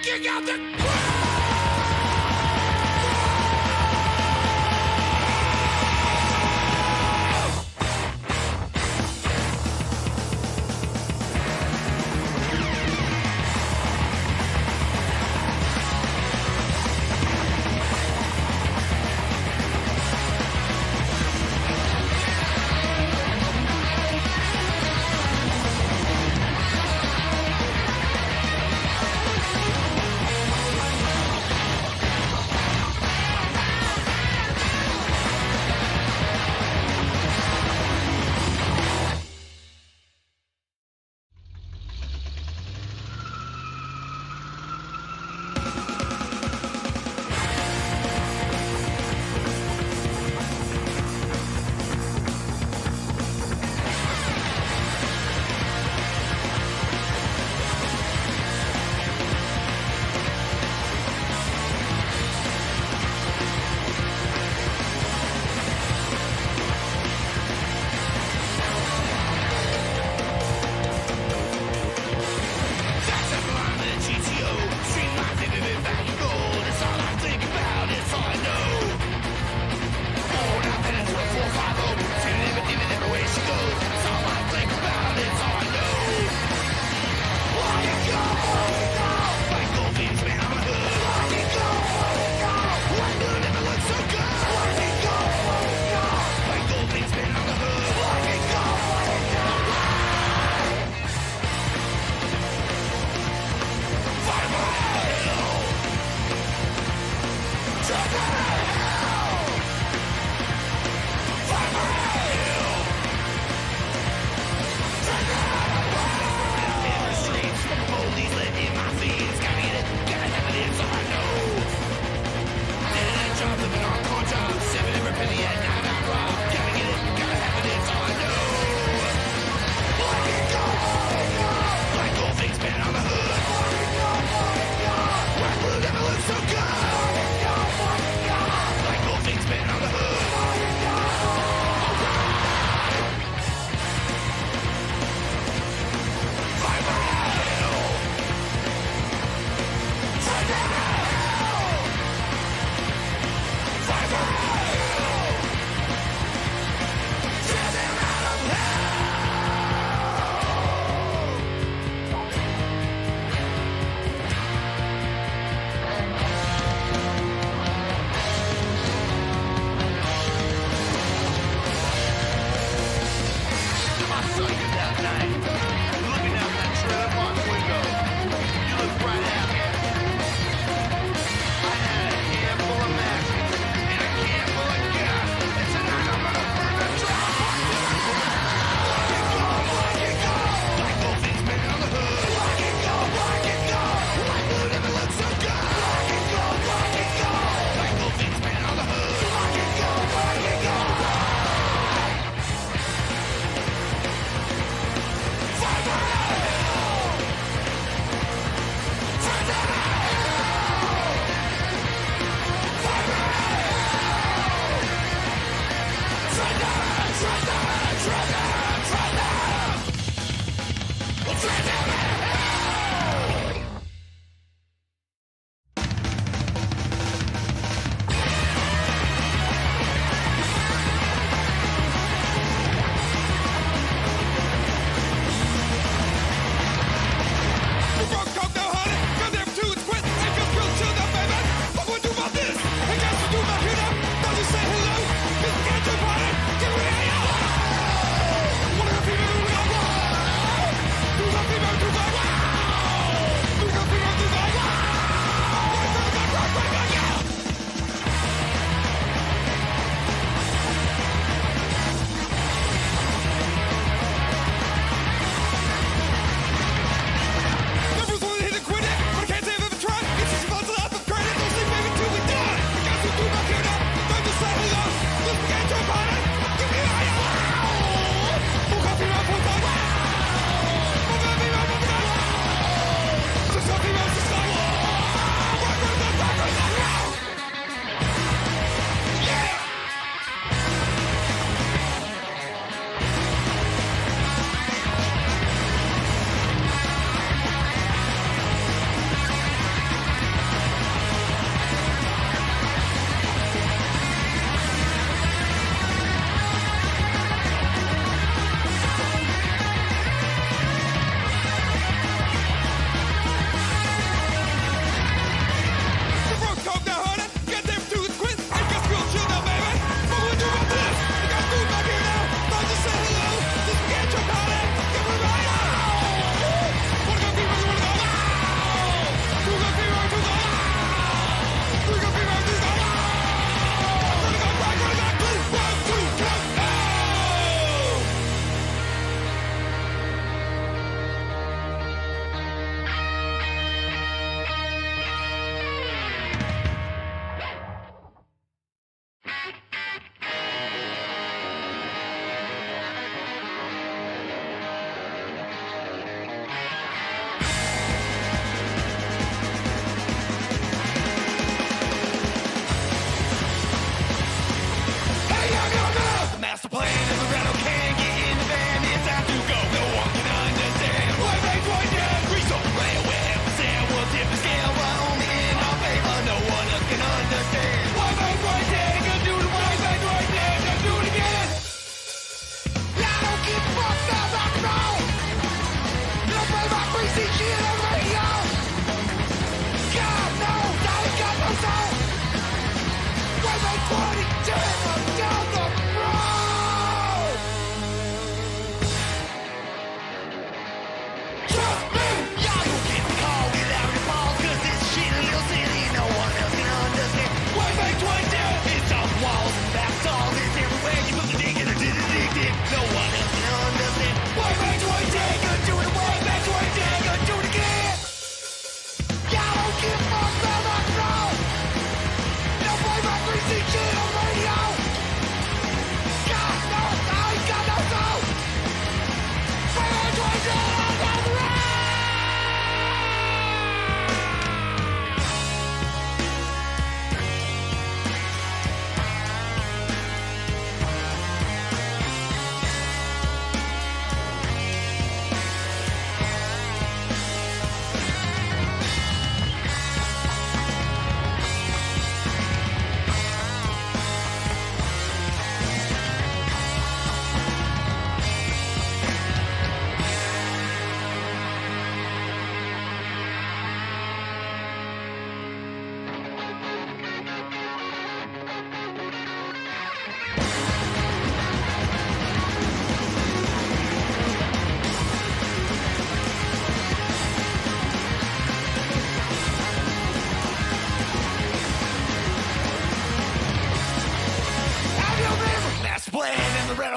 Kick out the crowd!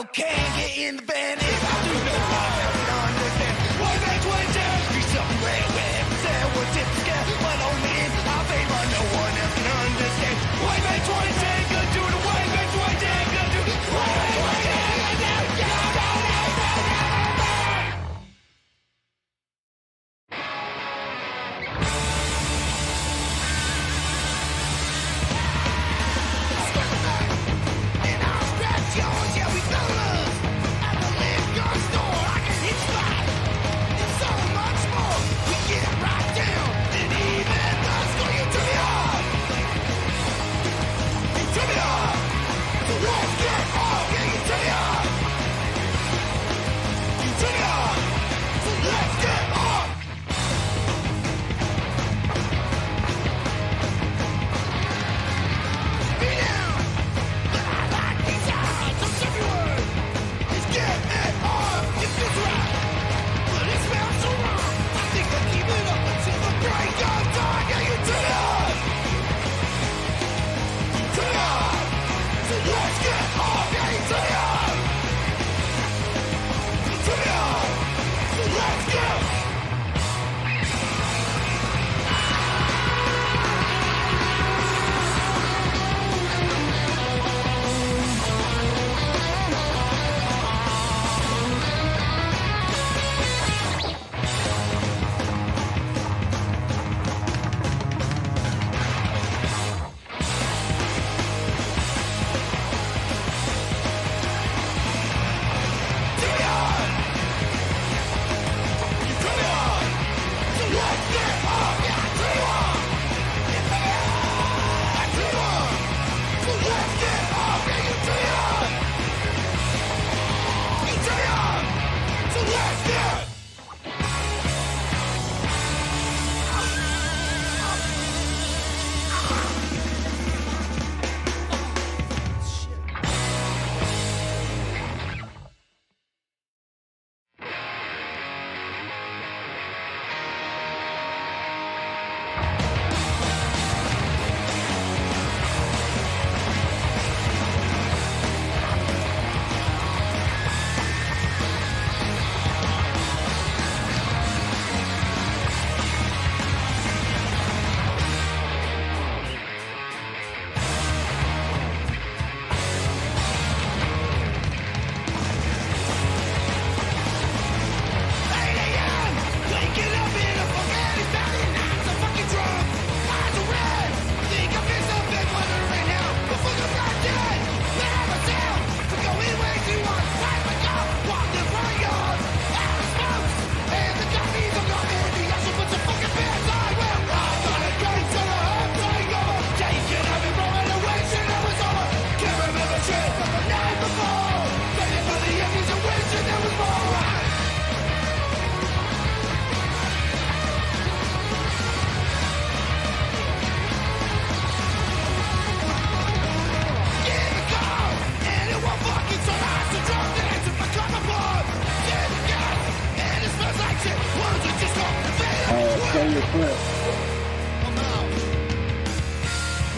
Well, can't get in the van if I do know why I don't understand. Why they Twitter? Be somewhere where there was tip scare, but only in our favor. No one else can understand. Why they Twitter? Gonna do the way they Twitter. Gonna do the way they Twitter.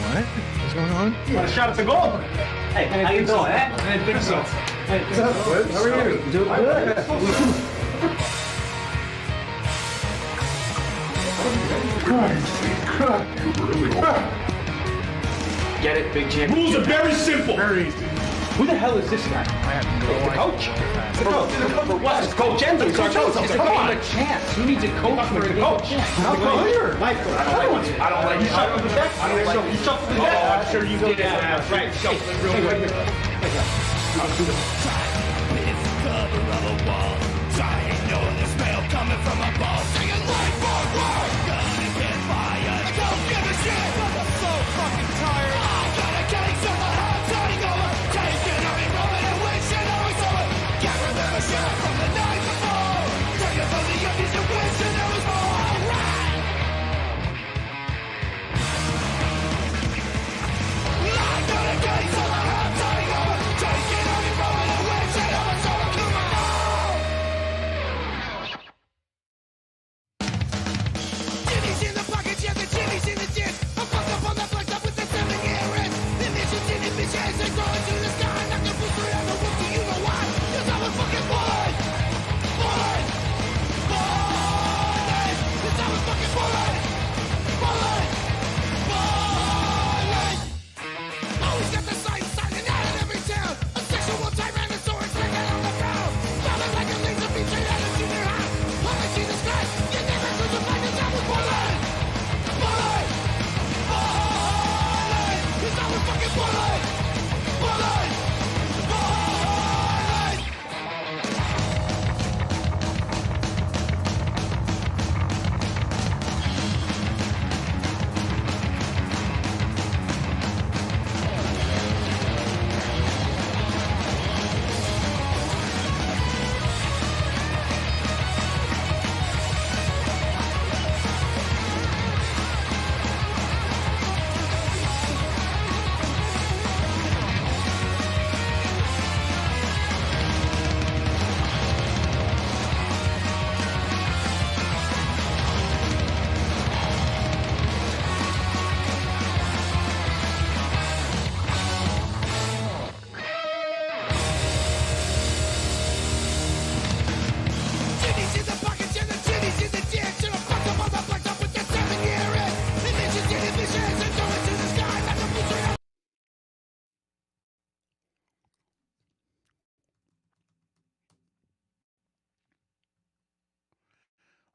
What? What's going on? Want a shot at the goal? Hey, how you doing, eh? I didn't think so. Hey, What's up, bud? How are you? Doing good. Get it, big champ. Rules are very simple. Very easy. Who the hell is this guy? I have no The idea. coach? The coach. For what? It's Coach Enzo. He's our coach. He's Come on. a chance. Who needs a coach for a coach? How come here? I don't like you. Shuffle the deck. I don't like You shuffle the Oh, deck. I'm sure you did. Yeah, right. Shuffle it real quick. With cover of a wall, trying to know the smell coming from a ball, singing life for war. Gonna get fired. I don't give a shit. I'm so fucking tired. I gotta getting so the hell's starting over. Taking every moment and wishing it was over. Can't remember shit from the night before. Drinking from the empties and wishing there was more. Alright. I gotta getting so the hell's starting over. Taking every moment and wishing it was over.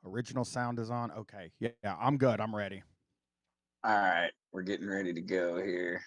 Original sound is on. Okay. Yeah, I'm good. I'm ready. All right, we're getting ready to go here.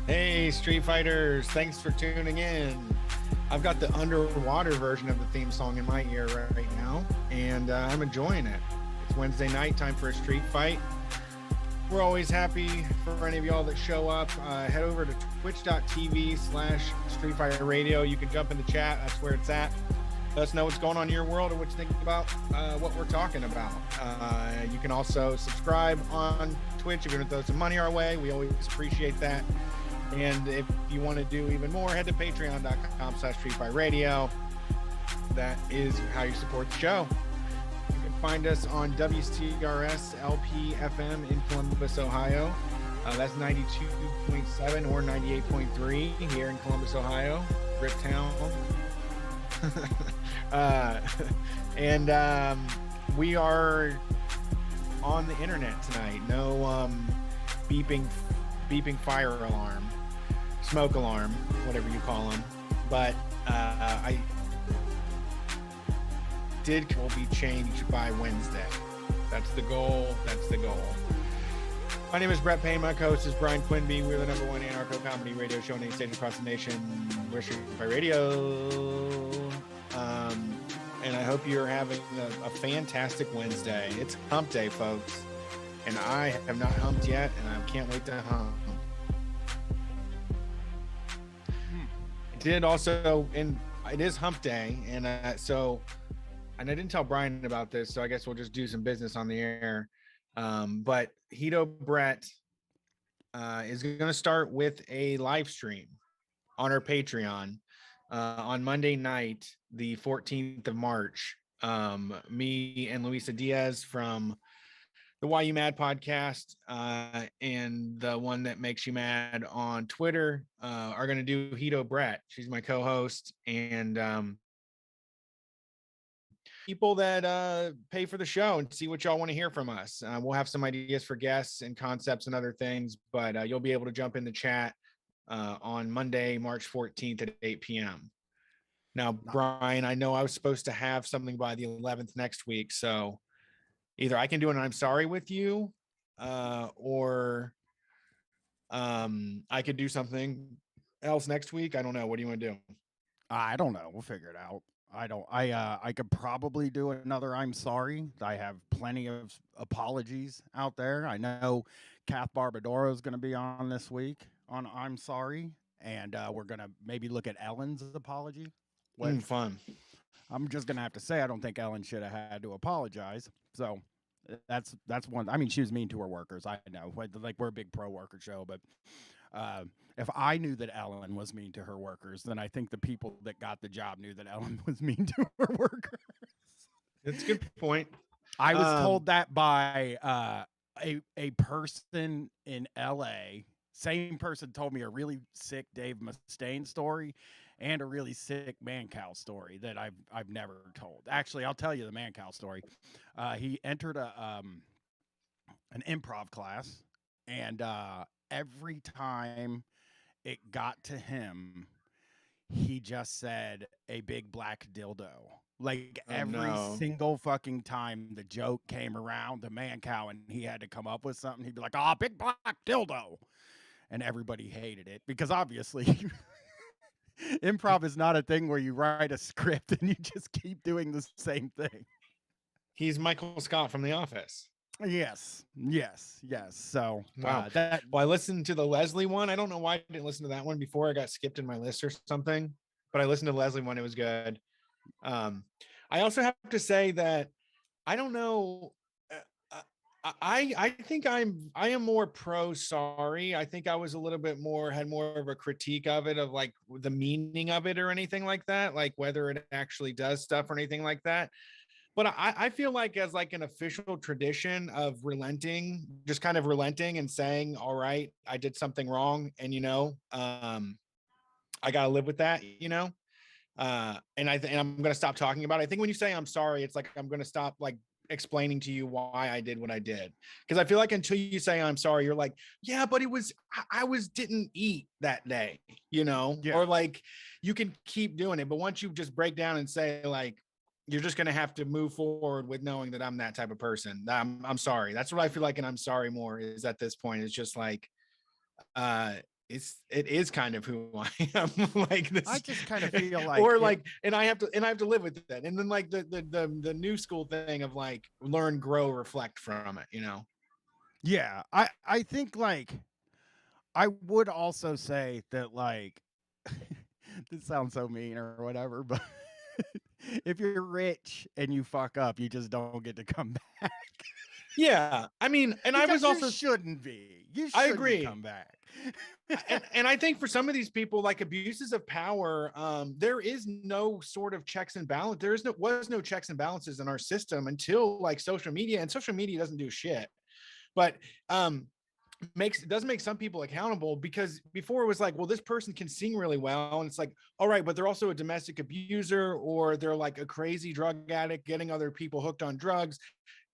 Hey, Street Fighters, thanks for tuning in. I've got the underwater version of the theme song in my ear right now, and I'm enjoying it. It's Wednesday night, time for a street fight. We're always happy for any of y'all that show up. Head over to twitch.tv/Street Fighter Radio. You can jump in the chat. That's where it's at. Let us know what's going on in your world and what you think about what we're talking about. You can also subscribe on Twitch if you're going to throw some money our way. We always appreciate that. And if you want to do even more, head to patreon.com/StreetFightRadio. That is how you support the show. You can find us on WCRS LP FM in Columbus, Ohio. That's 92.7 or 98.3 here in Columbus, Ohio. Rip Town. And we are on the internet tonight. No beeping fire alarm, smoke alarm, whatever you call them. But I will be changed by Wednesday. That's the goal. My name is Brett Payne. My co-host is Brian Quinby. We're the #1 anarcho-comedy radio show named stage across the nation. We're Street Fighter Radio. And I hope you're having a fantastic Wednesday. It's hump day, folks. And I have not humped yet, and I can't wait to hump. It is hump day, and I didn't tell Brian about this, so I guess we'll just do some business on the air. But Hito Brett is going to start with a live stream on our Patreon on Monday night, the 14th of March. Me and Luisa Diaz from the Why You Mad podcast and the One That Makes You Mad on Twitter are going to do Hito Brett. She's my co-host, and people that pay for the show and see what y'all want to hear from us. We'll have some ideas for guests and concepts and other things, but you'll be able to jump in the chat on Monday, March 14th at 8 p.m. Now, Brian, I know I was supposed to have something by the 11th next week, so either I can do an I'm sorry with you, or I could do something else next week. I don't know. What do you want to do? I don't know. We'll figure it out. I could probably do another I'm sorry. I have plenty of apologies out there. I know Kath Barbadoro is going to be on this week on I'm sorry, and we're going to maybe look at Ellen's apology. Fun. I'm just going to have to say I don't think Ellen should have had to apologize. So that's one. I mean, she was mean to her workers. I know, like we're a big pro worker show, but if I knew that Ellen was mean to her workers, then I think the people that got the job knew that Ellen was mean to her workers. That's a good point. I was told that by a person in LA. Same person told me a really sick Dave Mustaine story and a really sick Man-Cow story that I've never told. Actually, I'll tell you the Man-Cow story. He entered an improv class, and every time it got to him, he just said a big black dildo. Like every single fucking time the joke came around, the Man-Cow, and he had to come up with something, he'd be like, "Oh, big black dildo." And everybody hated it because obviously improv is not a thing where you write a script and you just keep doing the same thing. He's Michael Scott from The Office. Yes. So wow. Well, I listened to the Leslie one. I don't know why I didn't listen to that one before. I got skipped in my list or something, but I listened to the Leslie one. It was good. I also have to say that I don't know. I think I am more pro sorry. I think I was a little bit had more of a critique of it, of like the meaning of it or anything like that, like whether it actually does stuff or anything like that. But I feel like as like an official tradition of relenting, just kind of relenting and saying, all right, I did something wrong. And, I got to live with that, and I'm going to stop talking about it. I think when you say I'm sorry, it's like I'm going to stop like explaining to you why I did what I did. Because I feel like until you say I'm sorry, you're like, yeah, but I didn't eat that day, Yeah. or like you can keep doing it. But once you just break down and say like, you're just going to have to move forward with knowing that I'm that type of person. I'm sorry. That's what I feel like. And I'm sorry more is at this point. It's just like, uh, it is kind of who I am. Like this, I just kind of feel like or like, and I have to live with that. And then like the new school thing of like learn, grow, reflect from it. Yeah, I think like I would also say that like this sounds so mean or whatever, but if you're rich and you fuck up, you just don't get to come back. Yeah, I mean, and I was Because also you shouldn't be. You I shouldn't agree. come back. and I think for some of these people, like abuses of power, there is no sort of checks and balance. Was no checks and balances in our system until like social media, and social media doesn't do shit. But does make some people accountable, because before it was like, well, this person can sing really well, and it's like, all right, but they're also a domestic abuser, or they're like a crazy drug addict getting other people hooked on drugs,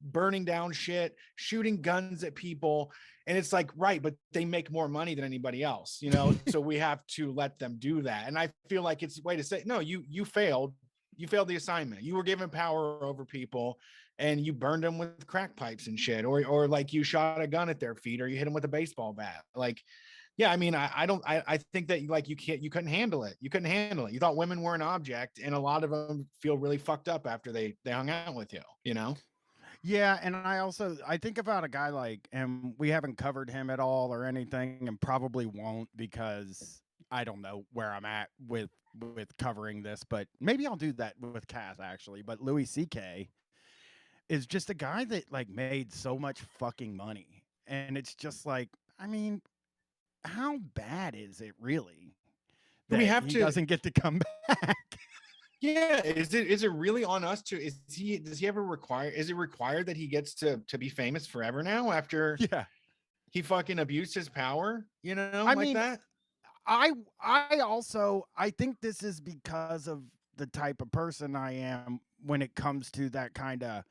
burning down shit, shooting guns at people. And it's like, right, but they make more money than anybody else, so we have to let them do that. And I feel like it's a way to say, no, you failed the assignment. You were given power over people and you burned them with crack pipes and shit, or like you shot a gun at their feet, or you hit them with a baseball bat. Like, yeah, I mean, I think that like you couldn't handle it. You couldn't handle it. You thought women were an object, and a lot of them feel really fucked up after they hung out with you, Yeah, and I think about a guy like, and we haven't covered him at all or anything, and probably won't, because I don't know where I'm at with covering this, but maybe I'll do that with Cass actually. But Louis C.K. is just a guy that like made so much fucking money, and it's just like, I mean, how bad is it really Do we that have he to? doesn't get to come back? Yeah, is it really on us to? Does he ever require? Is it required that he gets to be famous forever now after Yeah, he fucking abused his power? I Like mean, that. I think this is because of the type of person I am when it comes to that kind of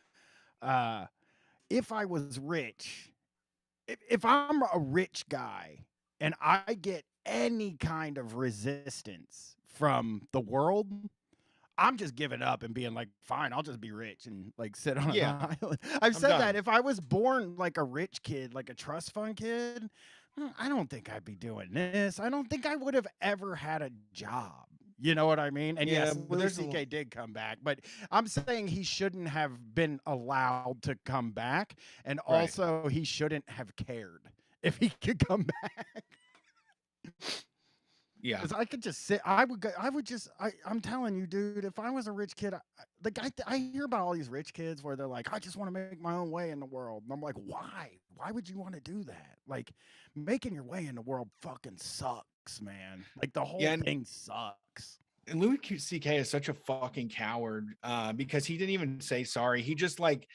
if I was rich, if I'm a rich guy and I get any kind of resistance from the world, I'm just giving up and being like, fine, I'll just be rich and like sit on Yeah, an island. I've I'm said done. that if I was born like a rich kid, like a trust fund kid, I don't think I'd be doing this. I don't think I would have ever had a job. You know what I mean? And Yeah, yes, but Louis there's C.K. did come back, but I'm saying he shouldn't have been allowed to come back. And Right. also, he shouldn't have cared if he could come back. Yeah, Because I could just sit. I'm telling you, dude. If I was a rich kid, I hear about all these rich kids where they're like, I just want to make my own way in the world, and I'm like, why? Why would you want to do that? Like, making your way in the world fucking sucks, man. Like the whole Yeah, thing sucks. and Louis C.K. is such a fucking coward, because he didn't even say sorry. He just like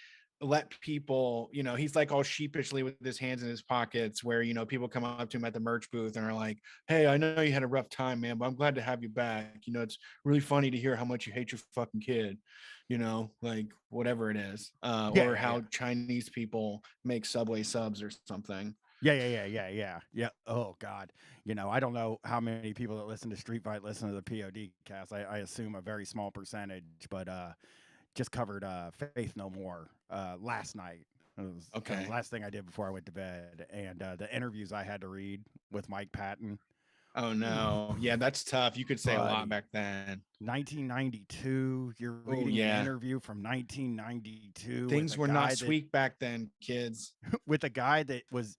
let people, he's like all sheepishly with his hands in his pockets, where people come up to him at the merch booth and are like, hey, I know you had a rough time, man, but I'm glad to have you back. It's really funny to hear how much you hate your fucking kid, like whatever it is, Yeah, or yeah, how yeah. Chinese people make Subway subs or something. Yeah. Oh God. I don't know how many people that listen to Street Fight listen to the POD cast. I assume a very small percentage, but just covered Faith No More last night. It was kind of Okay. the last thing I did before I went to bed, and the interviews I had to read with Mike Patton. Oh no, yeah, that's tough. You could say a lot Buddy. back then. 1992. You're Oh reading yeah, an interview from 1992 things were not sweet back then, kids. with a guy that was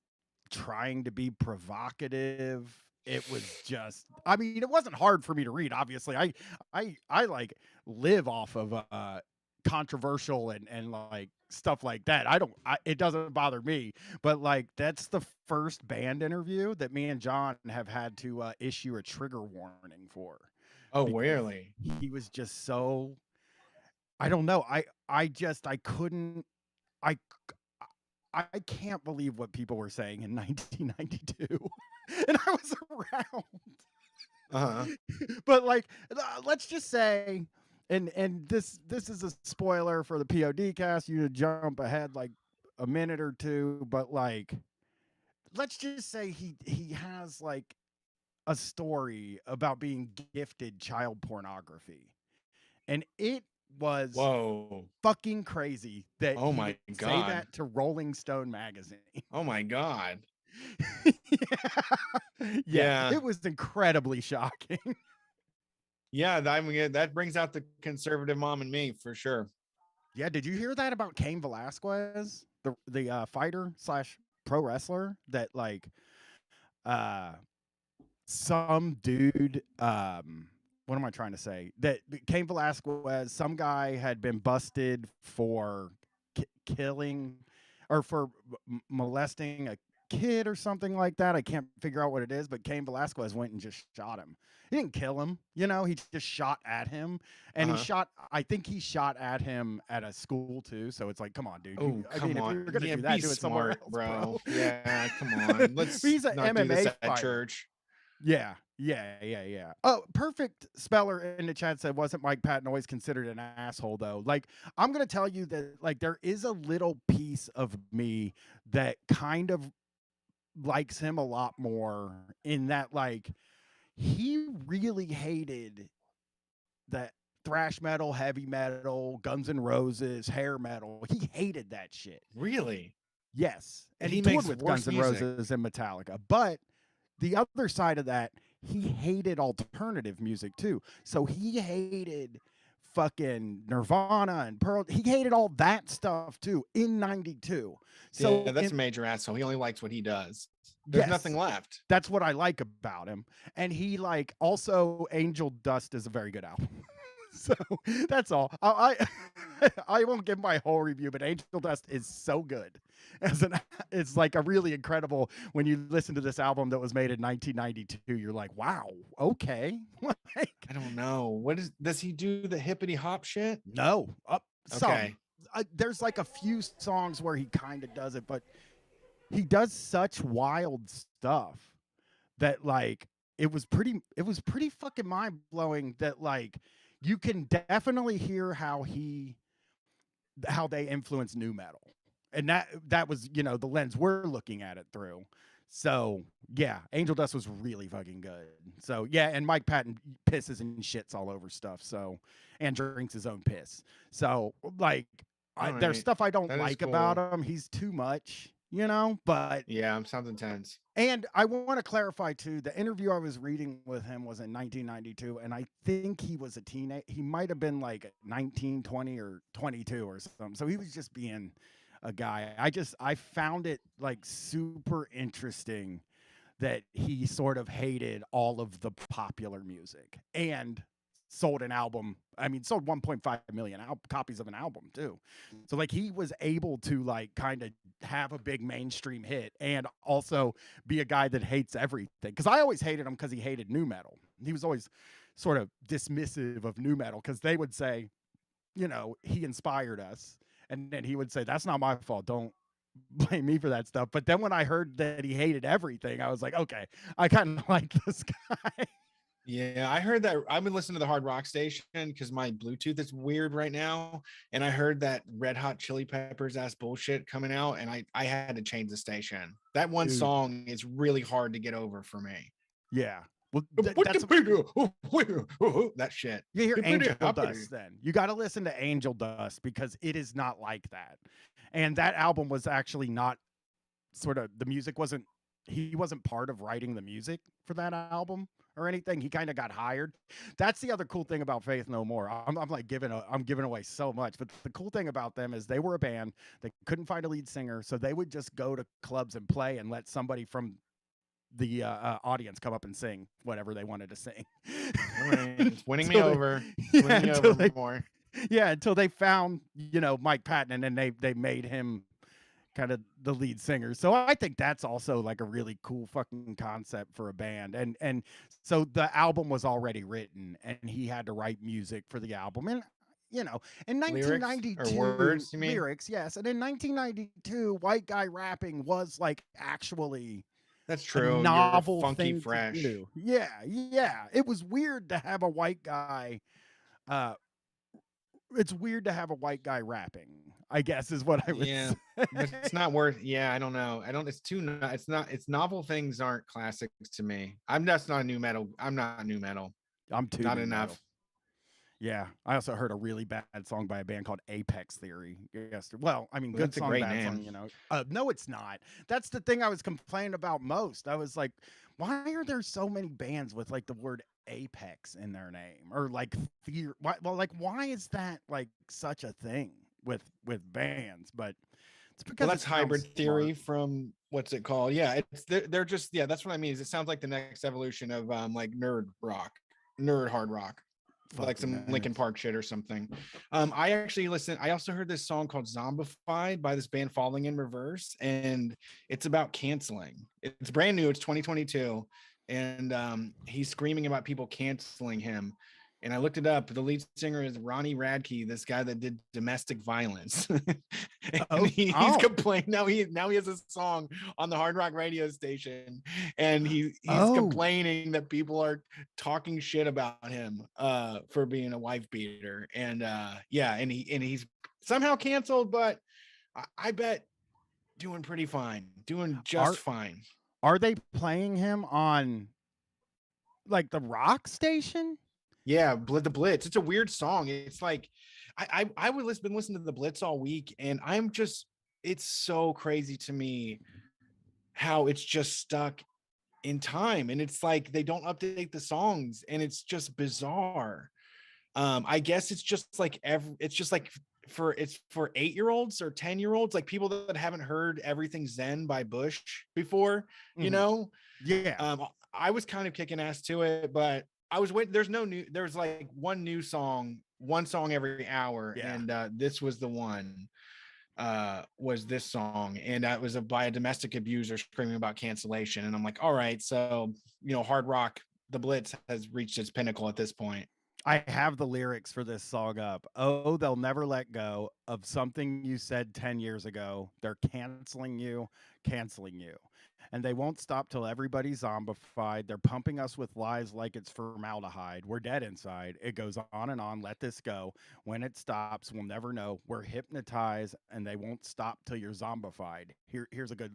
trying to be provocative. It was just, I mean, it wasn't hard for me to read. Obviously, I like live off of controversial and like stuff like that. It doesn't bother me, but like that's the first band interview that me and John have had to issue a trigger warning for, Oh because really? he was just so, I don't know. I couldn't. I I can't believe what people were saying in 1992, and I was around. Uh-huh. But like, let's just say, and this is a spoiler for the POD cast. You to jump ahead like a minute or two, but like, let's just say he has like a story about being gifted child pornography, and it was Whoa. fucking crazy that Oh he my would say God. that to Rolling Stone magazine. Oh my God. Yeah, Yeah. it was incredibly shocking. Yeah, I mean, that brings out the conservative mom in me for sure. Yeah, did you hear that about Cain Velasquez, the fighter slash pro wrestler that like uh some dude what am I trying to say? That Cain Velasquez, some guy had been busted for killing or for molesting a kid or something like that. I can't figure out what it is, but Cain Velasquez went and just shot him. He didn't kill him, you know, he just shot at him. And he Uh-huh. shot, I think he shot at him at a school too. So it's like, come on, dude. Oh, I come mean, on. if you're gonna Yeah, do that, be do it somewhere smart, else, bro. bro. Yeah, come on. Let's He's an not do this MMA at fighter. church. Yeah. Oh, perfect speller in the chat said, wasn't Mike Patton always considered an asshole though? Like, I'm gonna tell you that like there is a little piece of me that kind of likes him a lot more in that like he really hated that thrash metal, heavy metal, Guns N' Roses, hair metal. He hated that shit. Really? Yes. And He he toured makes with worse Guns N' music. Roses and Metallica. But the other side of that, he hated alternative music too. So he hated fucking Nirvana and Pearl. He hated all that stuff too in 92. So yeah, that's a major asshole. He only likes what he does. There's yes, nothing left. that's what I like about him. And he like also Angel Dust is a very good album. So that's all. I won't give my whole review, but Angel Dust is so good. It's like a really incredible when you listen to this album that was made in 1992. You're like, wow, okay. Like, I don't know. Does he do the hippity hop shit? no, Okay. there's like a few songs where he kind of does it, but he does such wild stuff that like it was pretty fucking mind blowing that like you can definitely hear how they influence new metal. And that was, you know, the lens we're looking at it through. So yeah, Angel Dust was really fucking good. So yeah, and Mike Patton pisses and shits all over stuff. So and drinks his own piss. So like there's stuff I don't like about him. He's too much, you know, but yeah, sounds intense. And I want to clarify too, the interview I was reading with him was in 1992, and I think he was a teenager. He might have been like 19, 20, or 22 or something. So he was just being a guy. I found it like super interesting that he sort of hated all of the popular music and sold an album. I mean, sold 1.5 million copies of an album too. So like he was able to like kind of have a big mainstream hit and also be a guy that hates everything. Because I always hated him because he hated new metal. He was always sort of dismissive of new metal because they would say, you know, he inspired us. And then he would say, that's not my fault. Don't blame me for that stuff. But then when I heard that he hated everything, I was like, okay, I kind of like this guy. Yeah, I heard that. I've been listening to the Hard Rock station because my Bluetooth is weird right now, and I heard that Red Hot Chili Peppers ass bullshit coming out, and I had to change the station. That one song is really hard to get over for me. Yeah. Well, that's that shit. You hear Angel Dust then. You got to listen to Angel Dust because it is not like that. And that album was actually not sort of, the music wasn't, he wasn't part of writing the music for that album or anything. He kind of got hired. That's the other cool thing about Faith No More. I'm like I'm giving away so much, but the cool thing about them is they were a band. They couldn't find a lead singer, so they would just go to clubs and play and let somebody from the audience come up and sing whatever they wanted to sing. All right. It's winning me over. Winning me over more. Yeah, until they found, you know, Mike Patton, and then they made him kind of the lead singer. So I think that's also like a really cool fucking concept for a band. And so the album was already written and he had to write music for the album. And you know, in Lyrics or 1992, words, you mean? lyrics, yes. And in 1992, white guy rapping was like actually That's a true. You're novel funky thing to fresh. do. Yeah, yeah. It was weird to have a white guy. Uh, it's weird to have a white guy rapping, I guess is what I would Yeah, say. but it's not worth. Yeah, I don't know. I don't. It's too. It's not. It's novel things aren't classics to me. I'm just not new metal. I'm not new metal. I'm too Not new enough. metal. Yeah, I also heard a really bad song by a band called Apex Theory yesterday. Well, I mean, Well, good that's a song, great bad song, name. you know. No, it's not. That's the thing I was complaining about most. I was like, why are there so many bands with like the word apex in their name or like fear? Well, like, why is that like such a thing with bands? But it's Well, because it that's sounds hybrid smart. theory from what's it called? Yeah, it's they're just that's what I mean. Is it sounds like the next evolution of like nerd rock, nerd hard rock, like Fucking some Linkin nerds. Park shit or something. I actually listened. I also heard this song called "Zombified" by this band Falling in Reverse, and it's about canceling. It's brand new. It's 2022, and he's screaming about people canceling him. And I looked it up. The lead singer is Ronnie Radke, this guy that did domestic violence. And Oh, he's complained now. He has a song on the Hard Rock radio station, and he's oh, complaining that people are talking shit about him for being a wife beater. And yeah, and he's somehow canceled, but I bet doing pretty fine, doing just are fine. are they playing him on like the rock station? Yeah, the Blitz. It's a weird song. It's like I would been listening to the Blitz all week, and I'm just it's so crazy to me how it's just stuck in time, and it's like they don't update the songs, and it's just bizarre. I guess it's just like it's just like it's for 8-year-olds or 10-year-olds, like people that haven't heard Everything Zen by Bush before, you Mhm. know. Yeah. I was kind of kicking ass to it, but I was waiting. There's like one song every hour, Yeah. and this was the one. Was this song, and that was by a domestic abuser screaming about cancellation. And I'm like, all right, so hard rock, the Blitz has reached its pinnacle at this point. I have the lyrics for this song up. Oh, they'll never let go of something you said 10 years ago. They're canceling you, canceling you. And they won't stop till everybody's zombified. They're pumping us with lies like it's formaldehyde. We're dead inside. It goes on and on. Let this go. When it stops, we'll never know. We're hypnotized and they won't stop till you're zombified. Here's a good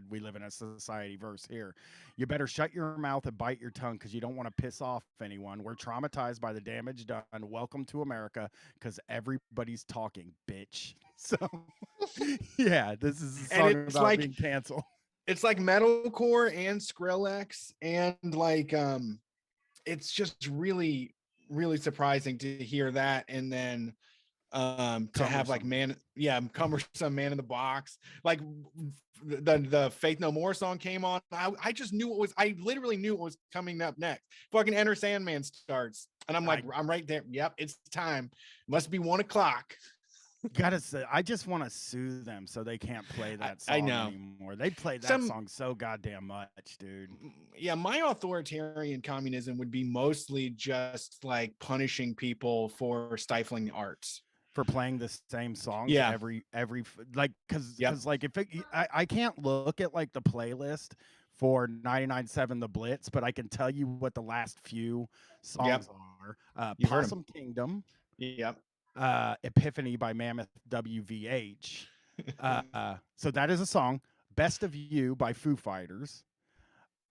we live in a society verse here. You better shut your mouth and bite your tongue because you don't want to piss off anyone. We're traumatized by the damage done. Welcome to America because everybody's talking, bitch. So, yeah, this is a And song it's about like being canceled. it's like metalcore and Skrillex, and like it's just really really surprising to hear that, and then to have like cumbersome Man in the Box, like the Faith No More song came on. I just knew I literally knew what was coming up next. Fucking Enter Sandman starts, and I'm like, I'm right there. Yep, it's time. Must be 1:00. Gotta say, I just want to sue them so they can't play that song I know. anymore. They played that song so goddamn much, dude. Yeah, my authoritarian communism would be mostly just like punishing people for stifling the arts. For playing the same songs Yeah. every like because Yep. like if I can't look at like the playlist for 99.7 The Blitz, but I can tell you what the last few songs are. You heard 'em. Possum Kingdom, Yep. Epiphany by Mammoth WVH. So that is a song. Best of You by Foo Fighters.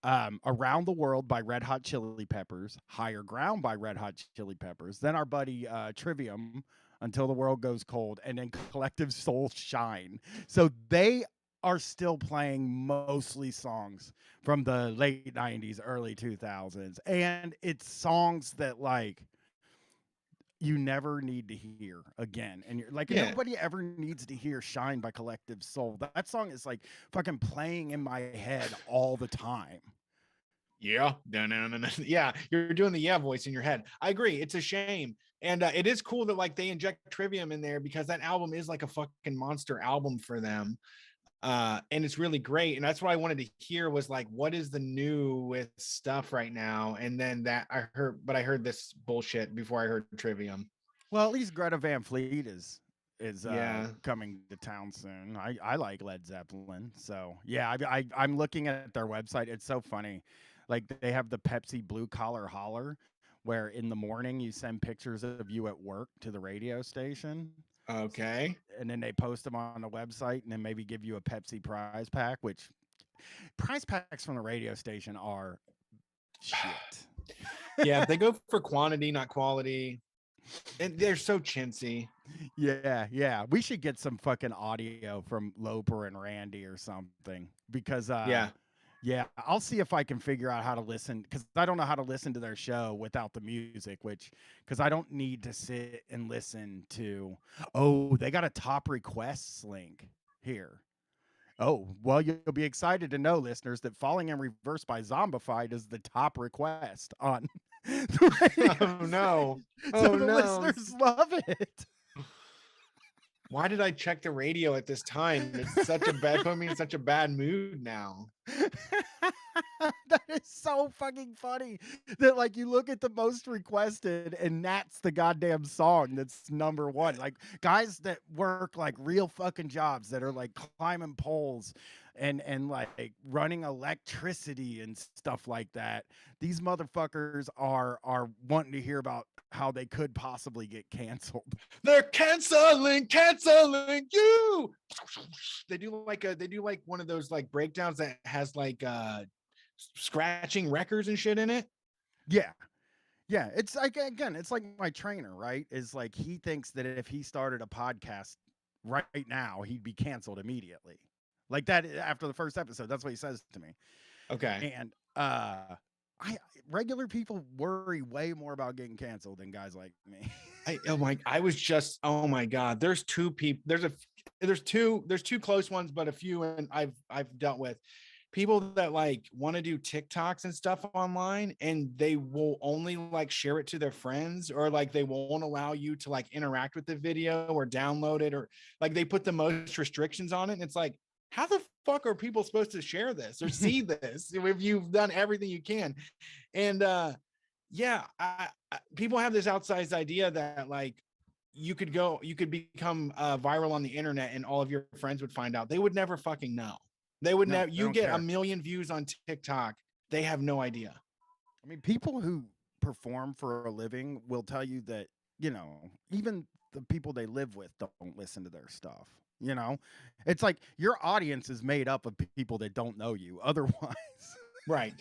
Around the World by Red Hot Chili Peppers, Higher Ground by Red Hot Chili Peppers, then our buddy Trivium, Until the World Goes Cold, and then Collective Soul Shine. So they are still playing mostly songs from the late 90s, early 2000s. And it's songs that like you never need to hear again. And you're like, nobody ever needs to hear Shine by Collective Soul. That song is like fucking playing in my head all the time. Yeah. Yeah. You're doing the voice in your head. I agree. It's a shame. And it is cool that like they inject Trivium in there because that album is like a fucking monster album for them. And it's really great. And that's what I wanted to hear was like, what is the new with stuff right now? And then that I heard this bullshit before I heard Trivium. Well, at least Greta Van Fleet is Yeah. coming to town soon. I like Led Zeppelin, so yeah. I'm looking at their website. It's so funny. Like they have the Pepsi Blue Collar Holler, where in the morning you send pictures of you at work to the radio station, Okay. and then they post them on the website, and then maybe give you a Pepsi prize pack. Which prize packs from the radio station are shit. Yeah, they go for quantity, not quality. And they're so chintzy. Yeah. We should get some fucking audio from Loper and Randy or something because Yeah. yeah, I'll see if I can figure out how to listen because I don't know how to listen to their show without the music, which because I don't need to sit and listen to. Oh, they got a top requests link here. Oh, well, you'll be excited to know, listeners, that Falling in Reverse by Zombified is the top request on the radio Oh no. station. Oh So the no. listeners love it. Why did I check the radio at this time? It's such a bad put me in such a bad mood now. That is so fucking funny that like you look at the most requested and that's the goddamn song that's number one. Like guys that work like real fucking jobs that are like climbing poles and like running electricity and stuff like that. These motherfuckers are wanting to hear about how they could possibly get canceled. They're canceling you. They do like one of those like breakdowns that has like scratching records and shit in it. Yeah. Yeah, it's like again, it's like my trainer, right? Is like he thinks that if he started a podcast right now, he'd be canceled immediately. Like that after the first episode. That's what he says to me. Okay. And I regular people worry way more about getting canceled than guys like me. Oh my God. There's two people. There's two close ones, but a few and I've dealt with people that like want to do TikToks and stuff online and they will only like share it to their friends or like they won't allow you to like interact with the video or download it or like they put the most restrictions on it. And it's like, how the fuck are people supposed to share this or see this if you've done everything you can? And yeah, people have this outsized idea that like you could become viral on the internet and all of your friends would find out. They would never fucking know. They would never. You get a million views on TikTok. They have no idea. I mean, people who perform for a living will tell you that, you know, even the people they live with don't listen to their stuff. You know, it's like your audience is made up of people that don't know you otherwise. Right.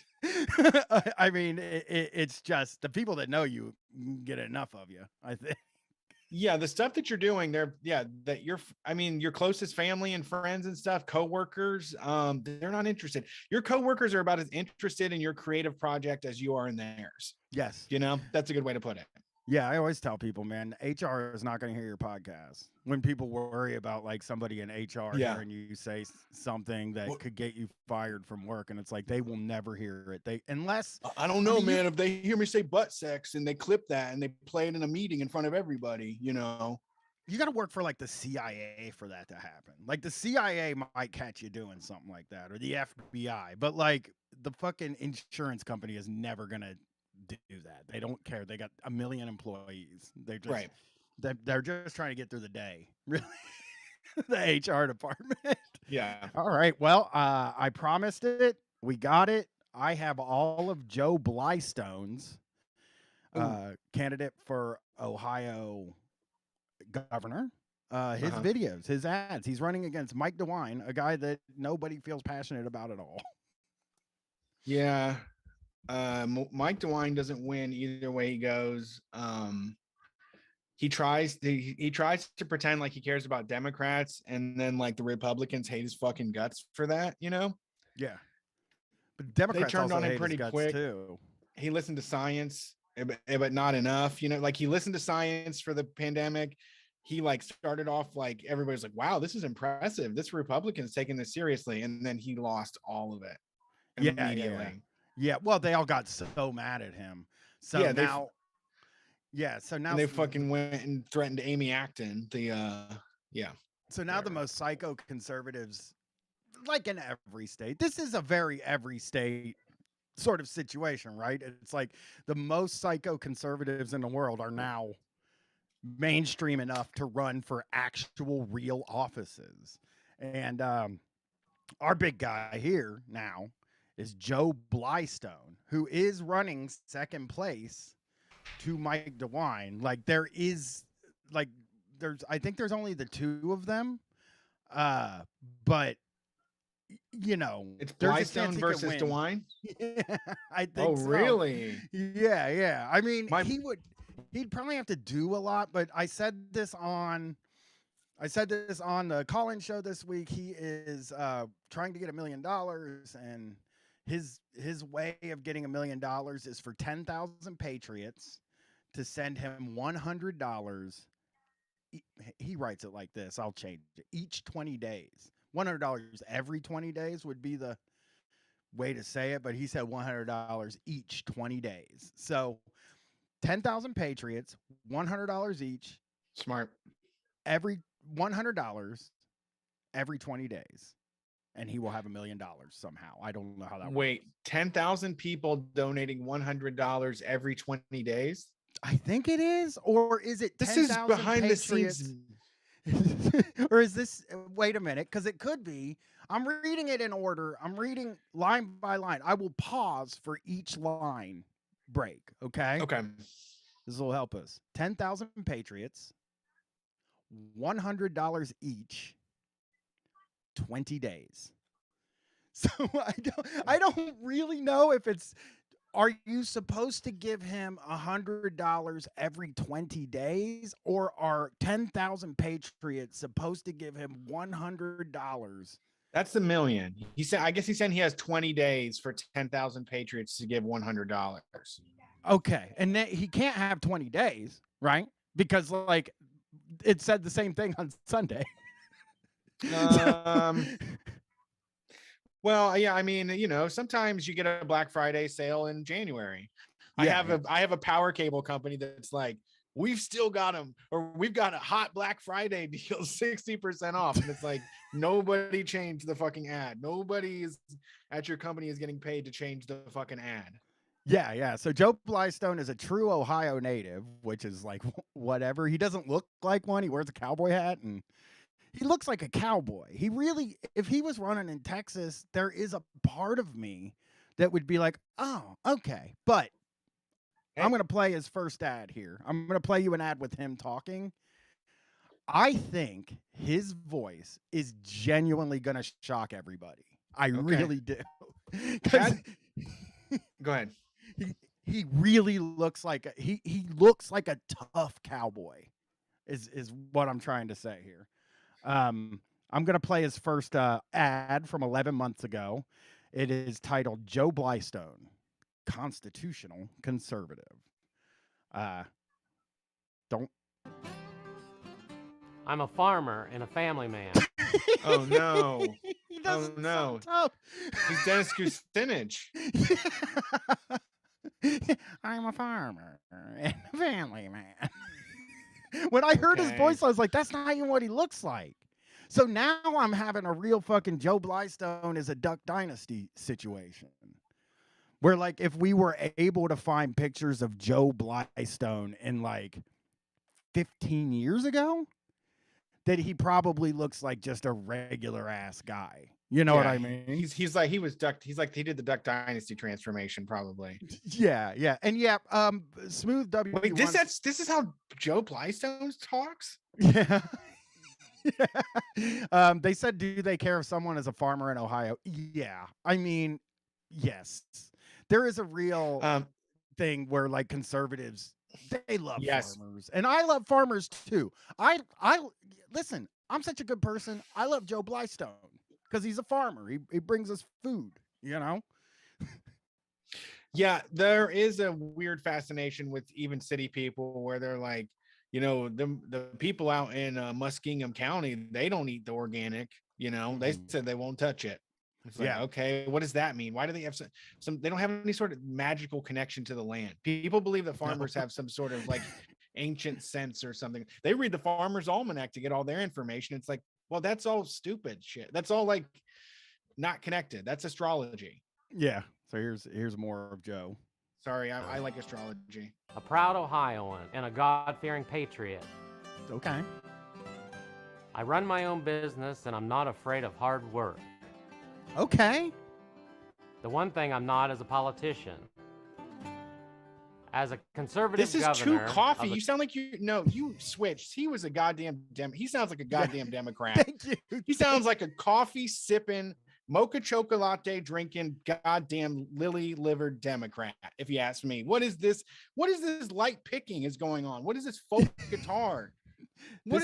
I mean, it's just the people that know you get enough of you, I think. Yeah, the stuff that you're doing there, your closest family and friends and stuff, coworkers, they're not interested. Your coworkers are about as interested in your creative project as you are in theirs. Yes. You know, that's a good way to put it. Yeah, I always tell people, man, HR is not going to hear your podcast. When people worry about like somebody in HR hearing you say something that could get you fired from work, and it's like they will never hear it. Unless I don't know, man. If they hear me say butt sex and they clip that and they play it in a meeting in front of everybody, you know, you got to work for like the CIA for that to happen. Like the CIA might catch you doing something like that, or the FBI, but like the fucking insurance company is never gonna do that. They don't care. They got 1 million employees. They're just they're just trying to get through the day. Really, the HR department. Yeah. All right. Well, I promised it. We got it. I have all of Joe Blystone's candidate for Ohio governor. His videos, his ads. He's running against Mike DeWine, a guy that nobody feels passionate about at all. Yeah. Mike DeWine doesn't win either way he goes. He tries to pretend like he cares about Democrats, and then like the Republicans hate his fucking guts for that, you know? Yeah. But Democrats they turned also on him hate pretty his guts quick. Too. He listened to science, but not enough, you know, like he listened to science for the pandemic. He like started off like everybody's like, wow, this is impressive. This Republican's taking this seriously. And then he lost all of it immediately. Yeah. Well, they all got so mad at him. So yeah, now. So now they fucking went and threatened Amy Acton. So now the most psycho conservatives, like in every state, this is a very every state sort of situation, right? It's like the most psycho conservatives in the world are now mainstream enough to run for actual real offices. And our big guy here now is Joe Blystone, who is running second place to Mike DeWine. Like I think there's only the two of them. But you know, It's there's a chance Blystone he versus could win. DeWine. Yeah, I think Oh, so. really? Yeah. I mean, My- he'd probably have to do a lot, but I said this on the call-in show this week. He is trying to get $1 million, and his way of getting $1 million is for 10,000 patriots to send him $100. He writes it like this. I'll change it. Each 20 days. $100 every 20 days would be the way to say it, but he said $100 each 20 days. So 10,000 patriots, $100 each. Smart. Every $100 every 20 days. And he will have $1 million somehow. I don't know how that Wait, works. 10,000 people donating $100 every 20 days? I think it is. Or is it 10,000 This is behind patriots? the scenes. Or is this, wait a minute, because it could be. I'm reading it in order. I'm reading line by line. I will pause for each line break. Okay. Okay. This will help us. 10,000 patriots, $100 each, 20 days. So I don't really know if it's, are you supposed to give him $100 every 20 days, or are 10,000 patriots supposed to give him $100? That's the million. He said, I guess he's saying he has 20 days for 10,000 patriots to give $100. Okay. And then he can't have 20 days, right? Because like it said the same thing on Sunday. Well, yeah, I mean, you know, sometimes you get a Black Friday sale in January. Yeah. I have a power cable company that's like, we've still got them, or we've got a hot Black Friday deal, 60% off. And it's like, nobody changed the fucking ad. Nobody is at your company is getting paid to change the fucking ad. Yeah. So Joe Blystone is a true Ohio native, which is like whatever. He doesn't look like one. He wears a cowboy hat and he looks like a cowboy. He really, if he was running in Texas, there is a part of me that would be like, oh, okay. But I'm going to play his first ad here. I'm going to play you an ad with him talking. I think his voice is genuinely going to shock everybody. I really do. Go ahead. He really looks like he looks like a tough cowboy is what I'm trying to say here. I'm going to play his first ad from 11 months ago. It is titled Joe Blystone, Constitutional Conservative. Don't. I'm a farmer and a family man. Oh, no. He Oh, no. tough. He's Dennis Kucinich. I'm a farmer and a family man. When I heard his voice, I was like, that's not even what he looks like. So now I'm having a real fucking Joe Blystone is a Duck Dynasty situation. Where like if we were able to find pictures of Joe Blystone in like 15 years ago, that he probably looks like just a regular ass guy. You know what I mean? He's like he did the Duck Dynasty transformation probably. Yeah. And Smooth W. Wait, this is how Joe Blystone talks? Yeah. They said, do they care if someone is a farmer in Ohio? Yeah. I mean, yes. There is a real thing where like conservatives, they love farmers. And I love farmers too. I listen, I'm such a good person. I love Joe Blystone because he's a farmer. He brings us food, you know? Yeah, there is a weird fascination with even city people where they're like, you know, the people out in Muskingum County, they don't eat the organic, you know, they said they won't touch it. It's like, okay, what does that mean? Why do they have some they don't have any sort of magical connection to the land? People believe that farmers have some sort of like ancient sense or something. They read the Farmer's Almanac to get all their information. It's like, well, that's all stupid shit. That's all like not connected. That's astrology. Yeah. So here's more of Joe. Sorry, I like astrology. a proud Ohioan, and a God-fearing patriot. Okay. I run my own business, and I'm not afraid of hard work. Okay. The one thing I'm not is a politician. As a conservative This is governor too of coffee. a- You sound like you switched. He was a goddamn he sounds like a goddamn Democrat. Thank you. He sounds like a coffee sipping, mocha chocolate drinking, goddamn lily livered Democrat. If you ask me, what is this? What is this light picking is going on? What is this folk guitar? What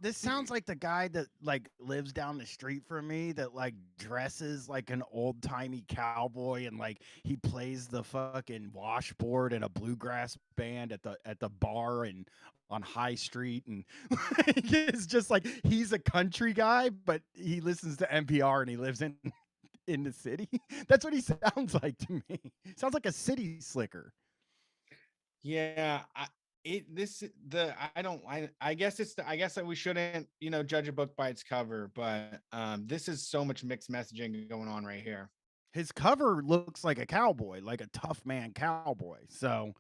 This sounds like the guy that like lives down the street from me that like dresses like an old timey cowboy and like he plays the fucking washboard in a bluegrass band at the bar and on High Street, and it's just like he's a country guy, but he listens to NPR and he lives in the city. That's what he sounds like to me. Sounds like a city slicker. Yeah, I guess that we shouldn't, judge a book by its cover, but this is so much mixed messaging going on right here. His cover looks like a cowboy, like a tough man cowboy. So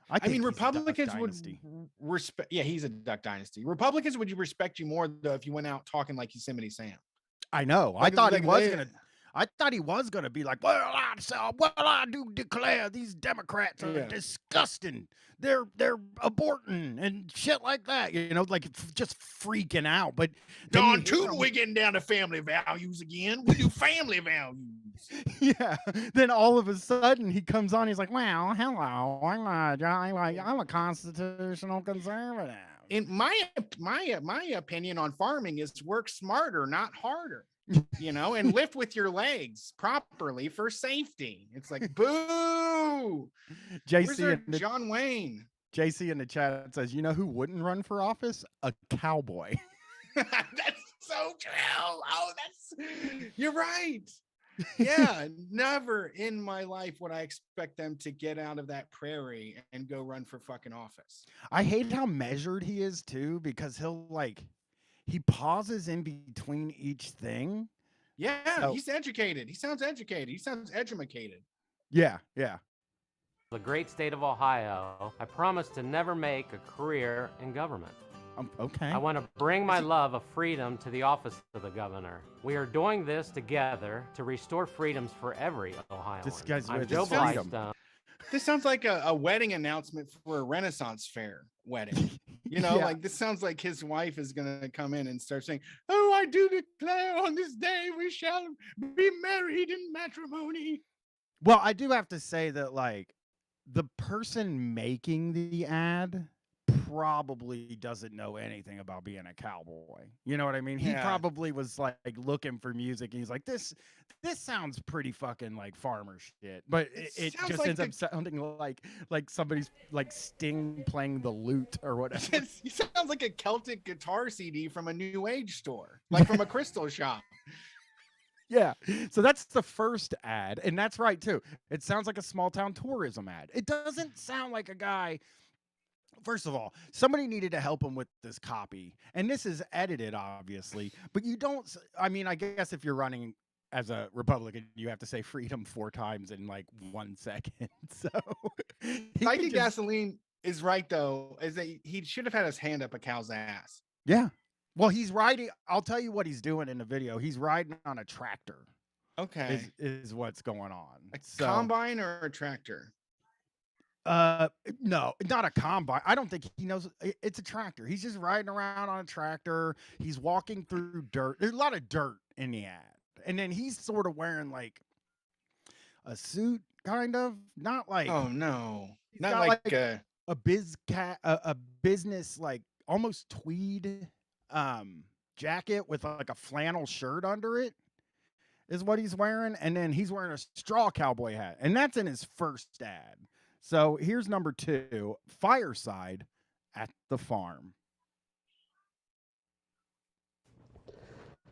I mean, think he's a Duck Republicans would Dynasty. respect. Yeah, he's a Duck Dynasty. Republicans would you respect you more though if you went out talking like Yosemite Sam? I know. Like- I thought like he was they- gonna. I thought he was gonna be like, well, I do declare these Democrats are Yeah. disgusting. They're aborting and shit like that. Like just freaking out. But then Don you hear Tootin, him- we're getting down to family values again. We do family values. Yeah. Then all of a sudden he comes on. He's like, well, hello, I'm a constitutional conservative. In my opinion on farming is work smarter, not harder. And lift with your legs properly for safety. It's like, boo. Where's JC our in the John Wayne? JC in the chat says, you know who wouldn't run for office? A cowboy. That's so true. Oh, you're right. Yeah, never in my life would I expect them to get out of that prairie and go run for fucking office. I hate how measured he is too, because he pauses in between each thing. Yeah, So- he's educated. He sounds educated. He sounds edumacated. Yeah. the great state of Ohio, I promise to never make a career in government. Okay. I want to bring my love of freedom to the office of the governor. We are doing this together to restore freedoms for every Ohioan. This guy's I'm with Joe his freedom. Blystone. This sounds like a wedding announcement for a Renaissance fair wedding. Yeah. Like this sounds like his wife is going to come in and start saying, oh, I do declare on this day we shall be married in matrimony. Well, I do have to say that like the person making the ad probably doesn't know anything about being a cowboy. You know what I mean? He Yeah. probably was like looking for music and he's like, this sounds pretty fucking like farmer shit. But it sounds just like ends up sounding like somebody's like Sting playing the lute or whatever. He sounds like a Celtic guitar CD from a New Age store, like from a crystal shop. Yeah. So that's the first ad. And that's right too. It sounds like a small town tourism ad. It doesn't sound like a guy. First of all, somebody needed to help him with this copy. And this is edited, obviously. But you don't. I mean, I guess if you're running as a Republican, you have to say freedom 4 times in like 1 second. So he Psychic could just- Gasoline is right, though, is that he should have had his hand up a cow's ass. Yeah. Well, he's riding. I'll tell you what he's doing in the video. He's riding on a tractor. Okay. Is what's going on. A So, combine or a tractor? no, not a combine. I don't think he knows. It's a tractor. He's just riding around on a tractor. He's walking through dirt. There's a lot of dirt in the ad, and then he's sort of wearing like a suit, kind of. Not like Oh no, He's not got, like, like, a business like almost tweed jacket with like a flannel shirt under it is what he's wearing, and then he's wearing a straw cowboy hat, and that's in his first ad. So here's number 2, Fireside at the Farm.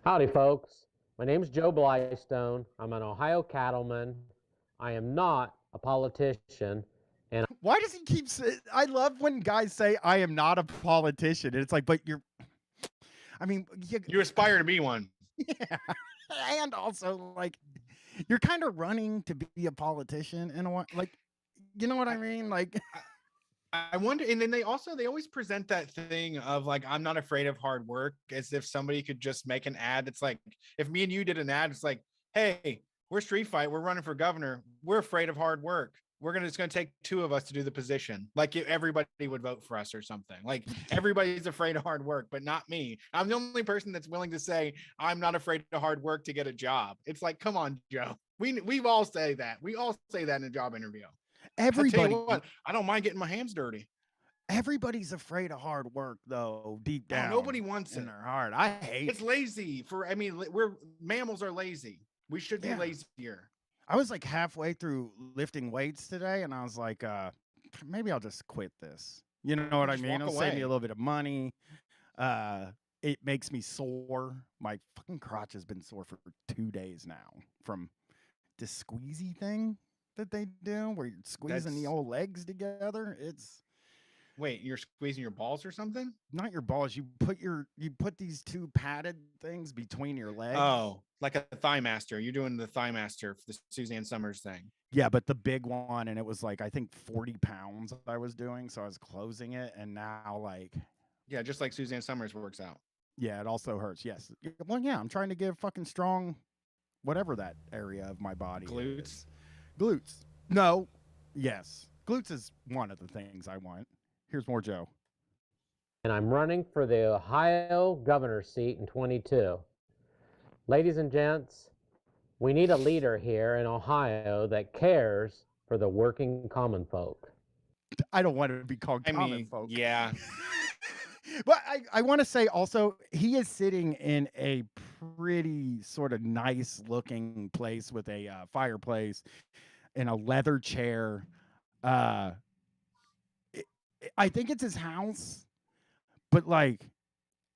Howdy, folks. My name's Joe Blystone. I'm an Ohio cattleman. I am not a politician. Why does he keep saying? I love when guys say, "I am not a politician," and it's like, but you're. I mean, you aspire to be one. yeah, and also like, you're kind of running to be a politician in a way. Like, you know what I mean? Like, I wonder, and then they always present that thing of like, I'm not afraid of hard work, as if somebody could just make an ad. It's like, if me and you did an ad, it's like, hey, we're Street Fight, we're running for governor, we're afraid of hard work. It's gonna take 2 of us to do the position. Like everybody would vote for us or something. Like everybody's afraid of hard work, but not me. I'm the only person that's willing to say I'm not afraid of hard work to get a job. It's like, come on, Joe. We all say that. We all say that in a job interview. everybody, What, I don't mind getting my hands dirty. everybody's afraid of hard work, though. Deep No, down, nobody wants in it. their heart. I hate It's it. lazy. We're mammals are lazy. We should be Yeah. lazier. I was like halfway through lifting weights today, and I was like, maybe I'll just quit this. You know what I Just mean? walk It'll save me away. a little bit of money. It makes me sore. My fucking crotch has been sore for 2 days now from this squeezy thing that they do where you're squeezing the That's- old legs together. It's Wait, you're squeezing your balls or something? not your balls. You put these 2 padded things between your legs. Oh, like a thigh master. You're doing the thigh master for the Suzanne Summers thing. Yeah, but the big one, and it was like I think 40 pounds I was doing, so I was closing it, and now like Yeah, just like Suzanne Summers works out. yeah, it also hurts. Yes. Well, yeah, I'm trying to give fucking strong, whatever that area of my body Glutes. is. Glutes. No. Yes. Glutes is one of the things I want. Here's more Joe. And I'm running for the Ohio governor seat in 22. Ladies and gents, we need a leader here in Ohio that cares for the working common folk. I don't want to be called I common mean, folk. yeah. But I want to say also, he is sitting in a pretty sort of nice looking place with a fireplace and a leather chair. I think it's his house, but like,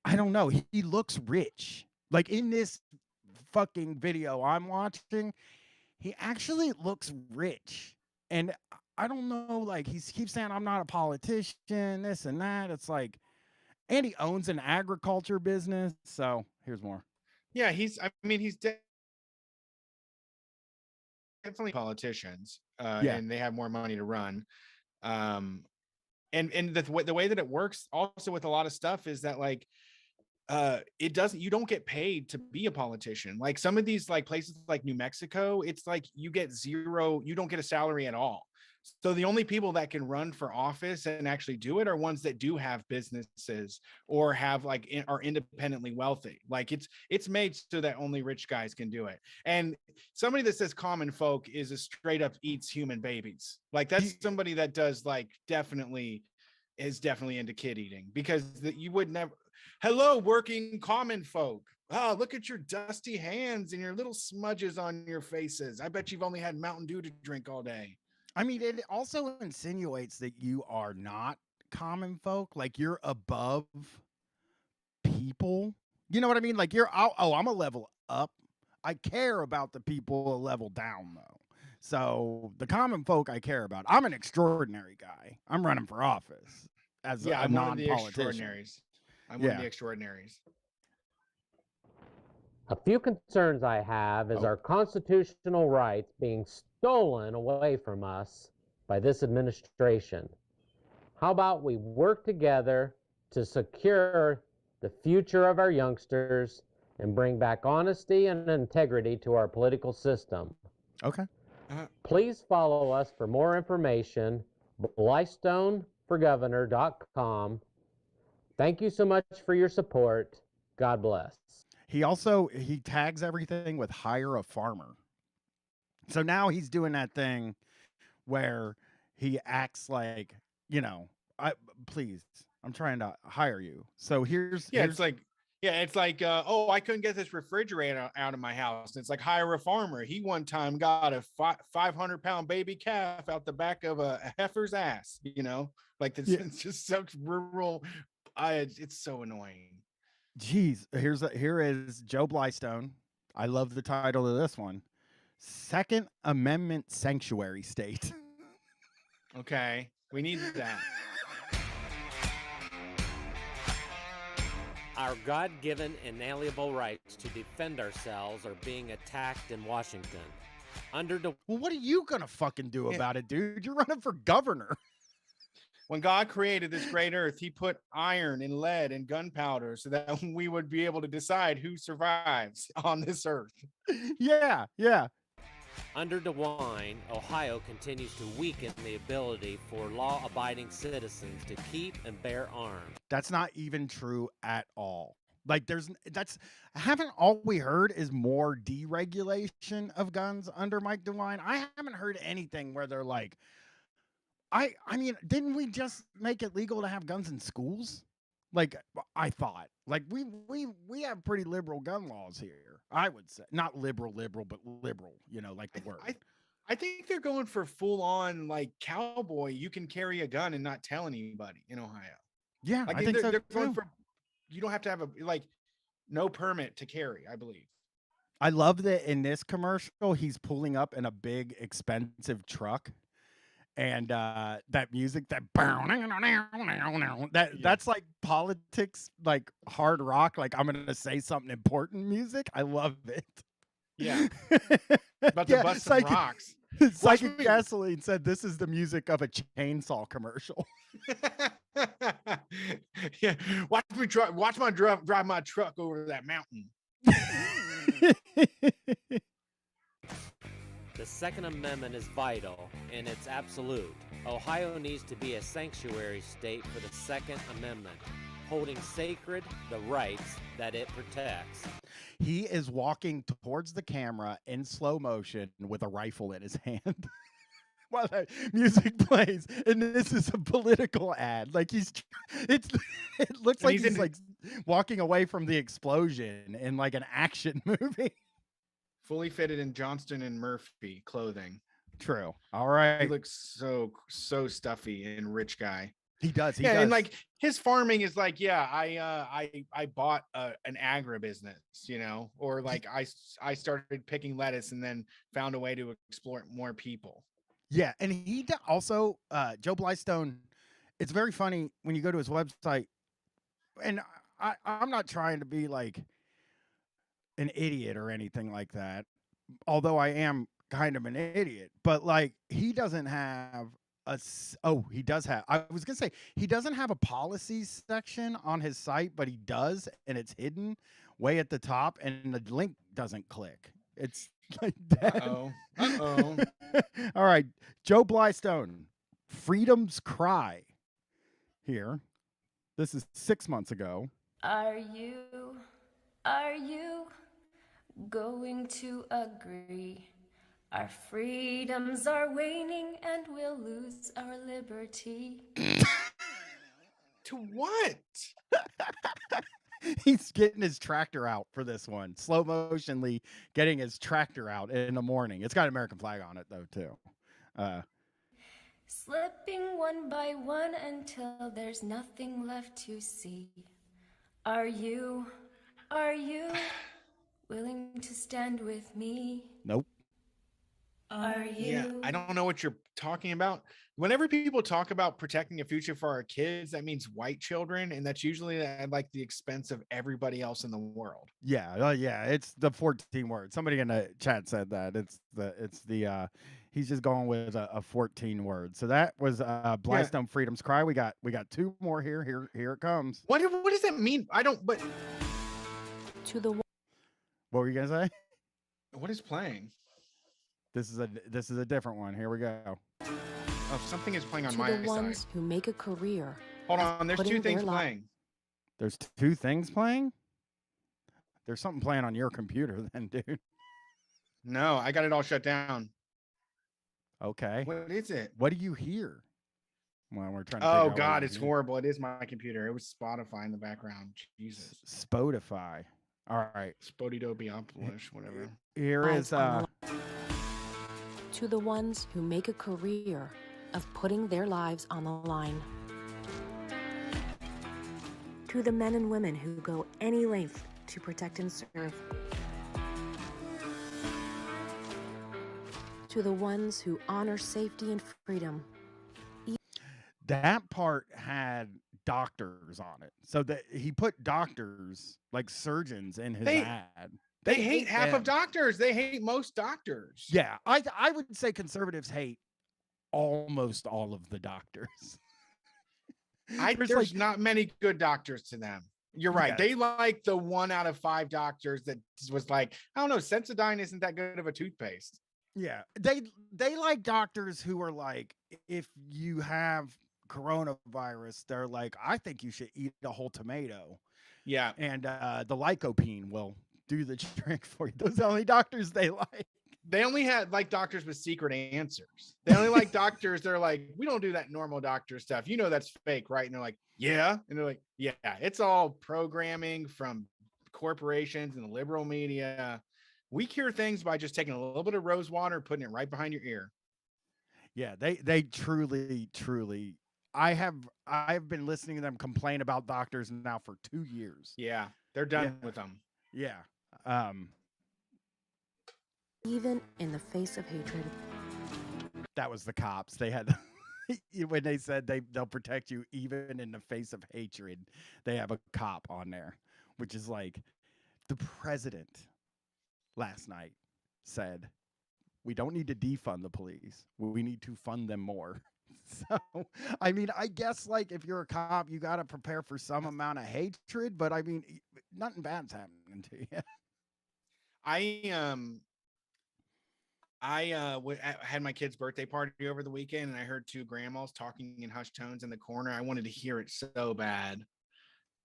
I don't know. He looks rich. Like in this fucking video I'm watching, he actually looks rich. And I don't know, like he keeps saying I'm not a politician, this and that. It's like, and he owns an agriculture business. So here's more. Yeah, he's definitely politicians. Yeah. And they have more money to run. And the way that it works also with a lot of stuff is that like you don't get paid to be a politician. Like some of these like places like New Mexico, it's like you don't get a salary at all. So the only people that can run for office and actually do it are ones that do have businesses or have are independently wealthy. Like it's made so that only rich guys can do it. And somebody that says common folk is a straight up eats human babies. Like that's somebody that does is definitely into kid eating, because you would never. Hello, working common folk. Oh, look at your dusty hands and your little smudges on your faces. I bet you've only had Mountain Dew to drink all day. I mean, it also insinuates that you are not common folk, like you're above people. You know what I mean? Like I'm a level up. I care about the people a level down though. So the common folk I care about. I'm an extraordinary guy. I'm running for office as a I'm one of the non-politician. extraordinaries. I'm one of the extraordinaries. A few concerns I have is our constitutional rights being stolen away from us by this administration. How about we work together to secure the future of our youngsters and bring back honesty and integrity to our political system? Okay. Please follow us for more information, BlystoneForGovernor.com. Thank you so much for your support. God bless. He tags everything with hire a farmer. So now he's doing that thing where he acts like, please, I'm trying to hire you. So It's like, oh, I couldn't get this refrigerator out of my house. And it's like, hire a farmer. He one time got a 500-pound baby calf out the back of a heifer's ass, like it's just such rural. It's so annoying. Jeez, here is Joe Blystone. I love the title of this one. Second Amendment Sanctuary State. Okay, we need that. Our God-given inalienable rights to defend ourselves are being attacked in Washington. Well, what are you gonna fucking do about it, dude? You're running for governor. When God created this great earth, he put iron and lead and gunpowder so that we would be able to decide who survives on this earth. Yeah. Under DeWine, Ohio continues to weaken the ability for law-abiding citizens to keep and bear arms. That's not even true at all. Like haven't all we heard is more deregulation of guns under Mike DeWine. I haven't heard anything where they're like, I mean, didn't we just make it legal to have guns in schools? Like I thought, like we have pretty liberal gun laws here. I would say not liberal, but liberal. You know, like the word. I think they're going for full on like cowboy. You can carry a gun and not tell anybody in Ohio. Yeah, like I think so they're too. going for. You don't have to have no permit to carry. I believe. I love that in this commercial he's pulling up in a big expensive truck. And that music, that's like politics, like hard rock, like I'm gonna say something important music. I love it. Yeah. About to bust some rocks. Psychic Gasoline said this is the music of a chainsaw commercial. Yeah. Watch my drive my truck over that mountain. The Second Amendment is vital and it's absolute. Ohio needs to be a sanctuary state for the Second Amendment, holding sacred the rights that it protects. He is walking towards the camera in slow motion with a rifle in his hand while that music plays, and this is a political ad. Like it looks like he's like walking away from the explosion in like an action movie. Fully fitted in Johnston and Murphy clothing. True. All right. He looks so stuffy and rich guy. He does. And like his farming is like, I bought an agribusiness, you know, or like I started picking lettuce and then found a way to exploit more people. Yeah, and he also Joe Blystone. It's very funny when you go to his website, and I'm not trying to be like an idiot or anything like that, although I am kind of an idiot, but like he doesn't have he does have, I was gonna say he doesn't have a policies section on his site, but he does, and it's hidden way at the top, and the link doesn't click. It's like that. Uh-oh. All right, Joe Blystone, Freedom's Cry here. This is 6 months ago. Are you going to agree? Our freedoms are waning and we'll lose our liberty. To what? He's getting his tractor out for this one. Slow motionly getting his tractor out in the morning. It's got an American flag on it, though, too. Slipping one by one until there's nothing left to see. Are you willing to stand with me? Nope. Are you? Yeah, I don't know what you're talking about. Whenever people talk about protecting a future for our kids, that means white children, and that's usually at like the expense of everybody else in the world. Yeah, it's the 14 words. Somebody in the chat said that. It's the he's just going with a 14 words. So that was Blystone Freedom's Cry. We got two more here. Here it comes. What does that mean? I don't. But what were you gonna say? What is playing? This is a different one. Here we go. Oh, something is playing on to my the ones side. who make a career. Hold on, there's two things playing. There's two things playing? There's something playing on your computer then, dude. No, I got it all shut down. Okay. What is it? What do you hear? Well, we're trying to Oh God, it's horrible. It is my computer. It was Spotify in the background. Jesus. Spotify. All right. Spodidopiopolis, whatever. Here is to the ones who make a career of putting their lives on the line. To the men and women who go any length to protect and serve. To the ones who honor safety and freedom. That part had doctors on it. So that he put doctors, like surgeons, in his ad They hate half them. of doctors. They hate most doctors. Yeah, I would say conservatives hate almost all of the doctors. There's not many good doctors to them. You're right. Yeah. They like the 1 out of 5 doctors that was like, I don't know, Sensodyne isn't that good of a toothpaste. Yeah, they like doctors who are like, if you have coronavirus, they're like, I think you should eat a whole tomato. Yeah. And the lycopene will do the trick for you. Those are the only doctors they like. They only had like doctors with secret answers. They only like doctors. They're like, we don't do that normal doctor stuff. You know, that's fake, right? And they're like, yeah. And they're like, yeah, it's all programming from corporations and the liberal media. We cure things by just taking a little bit of rose water, putting it right behind your ear. Yeah, they truly. I've been listening to them complain about doctors now for 2 years. Yeah, they're done with them. Yeah. Even in the face of hatred. That was the cops. They had when they said they'll protect you even in the face of hatred. They have a cop on there, which is like the president last night said, we don't need to defund the police. We need to fund them more. So, I mean, I guess like if you're a cop, you got to prepare for some amount of hatred, but I mean, nothing bad's happening to you. I had my kid's birthday party over the weekend, and I heard 2 grandmas talking in hushed tones in the corner. I wanted to hear it so bad.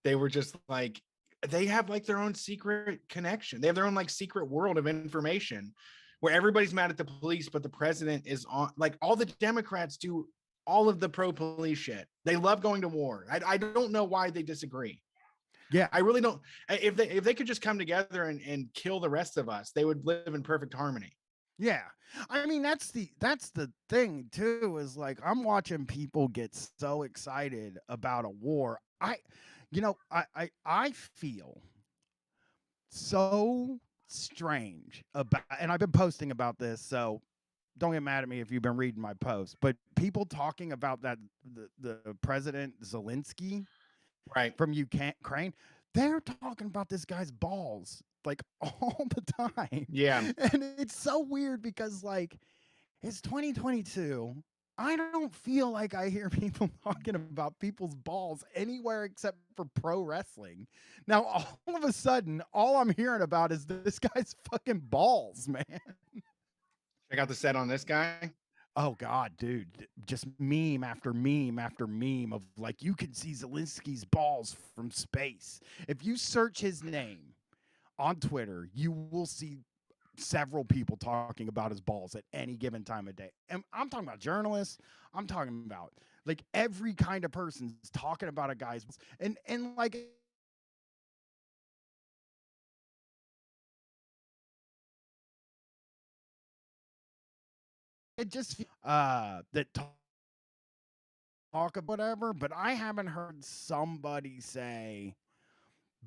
They were just like, they have like their own secret connection. They have their own like secret world of information where everybody's mad at the police, but the president is on. Like all the Democrats do all of the pro-police shit. They love going to war. I don't know why they disagree. Yeah, I really don't. If they could just come together and kill the rest of us, they would live in perfect harmony. Yeah. I mean, that's the thing too, is like I'm watching people get so excited about a war. I feel so strange about, and I've been posting about this, so don't get mad at me if you've been reading my posts, but people talking about that the President Zelensky, right, from Ukraine, they're talking about this guy's balls like all the time. Yeah. And it's so weird because like it's 2022. I don't feel like I hear people talking about people's balls anywhere except for pro wrestling. Now, all of a sudden, all I'm hearing about is this guy's fucking balls, man. Check out the set on this guy. Oh God, dude, just meme after meme after meme of like, you can see Zelensky's balls from space. If you search his name on Twitter, you will see several people talking about his balls at any given time of day. And I'm talking about journalists. I'm talking about like every kind of person's talking about a guy's, and like, it just that talk of whatever, but I haven't heard somebody say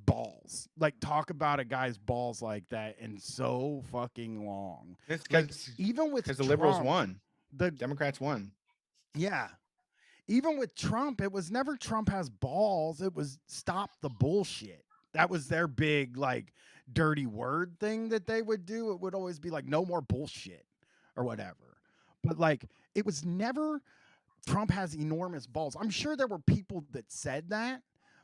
balls, like talk about a guy's balls like that in so fucking long. Like, even with because the liberals Trump, won, the Democrats won. Yeah. Even with Trump, it was never Trump has balls. It was stop the bullshit. That was their big, like, dirty word thing that they would do. It would always be like, no more bullshit or whatever. But, like, it was never Trump has enormous balls. I'm sure there were people that said that.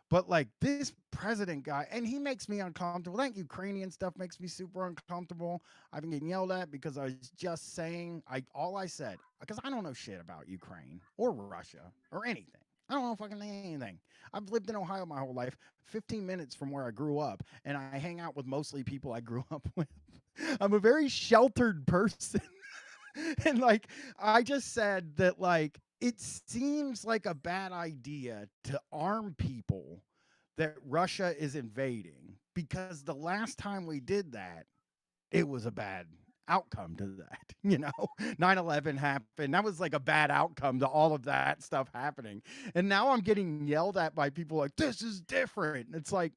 But, like, this president guy, and he makes me uncomfortable. That Ukrainian stuff makes me super uncomfortable. I've been getting yelled at because I was just saying, all I said, because I don't know shit about Ukraine or Russia or anything. I don't know fucking anything. I've lived in Ohio my whole life, 15 minutes from where I grew up, and I hang out with mostly people I grew up with. I'm a very sheltered person. And, like, I just said that, like, it seems like a bad idea to arm people that Russia is invading, because the last time we did that, it was a bad outcome to that. 9/11 happened. That was like a bad outcome to all of that stuff happening. And now I'm getting yelled at by people like, this is different. It's like,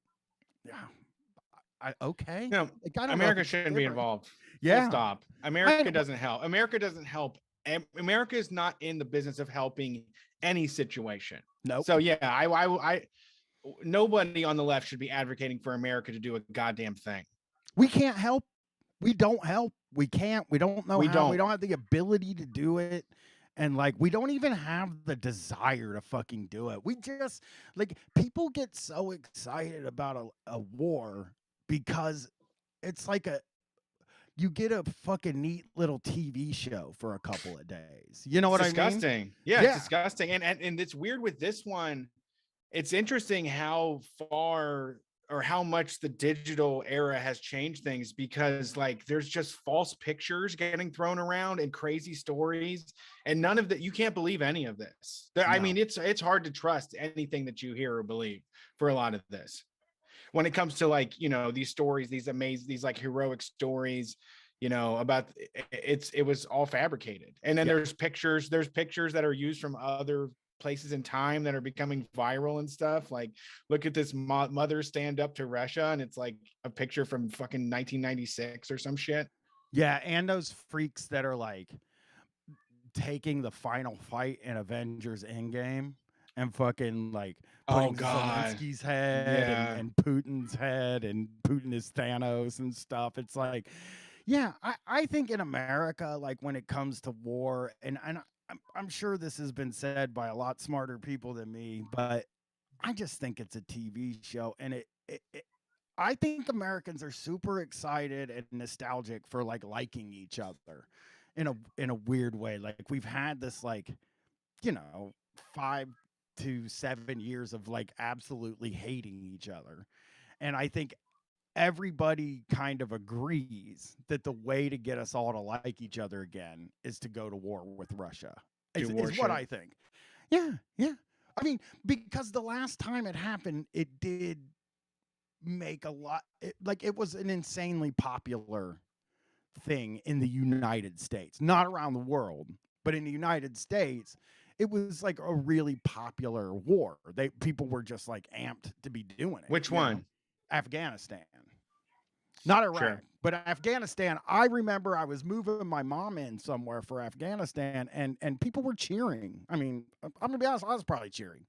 yeah, okay. No, like, I don't America shouldn't be involved. Yeah. Full stop. America doesn't help. America doesn't help. America is not in the business of helping any situation. No. So yeah, I nobody on the left should be advocating for America to do a goddamn thing. We can't help. We don't help. We can't. We don't know We how. don't. We don't have the ability to do it. And like, we don't even have the desire to fucking do it. We just, like, people get so excited about a war because it's like you get a fucking neat little TV show for a couple of days. You know what I mean? Disgusting. Yeah, it's disgusting. And it's weird with this one. It's interesting how far or how much the digital era has changed things, because like there's just false pictures getting thrown around and crazy stories, and none of that, you can't believe any of this. I mean, it's hard to trust anything that you hear or believe for a lot of this. When it comes to like, you know, these stories, these amazing, these like heroic stories, you know, about it was all fabricated. And then there's pictures that are used from other places in time that are becoming viral and stuff. Like, look at this mother stand up to Russia, and it's like a picture from fucking 1996 or some shit. Yeah, and those freaks that are like taking the final fight in Avengers Endgame and fucking like putting Zelensky's head and Putin's head, and Putin is Thanos and stuff. It's like, yeah, I think in America, like when it comes to war, and I'm sure this has been said by a lot smarter people than me, but I just think it's a TV show, and I think Americans are super excited and nostalgic for like liking each other in a weird way. Like we've had this like, you know, 5 to 7 years of like absolutely hating each other. And I think everybody kind of agrees that the way to get us all to like each other again is to go to war with Russia. Is what I think. Yeah, yeah. I mean, because the last time it happened, it did make a lot, it was an insanely popular thing in the United States, not around the world, but in the United States, it was like a really popular war. People were just like amped to be doing it. Which one? Afghanistan. Not Iraq, but Afghanistan. I remember I was moving my mom in somewhere for Afghanistan, and people were cheering. I mean, I'm gonna be honest, I was probably cheering.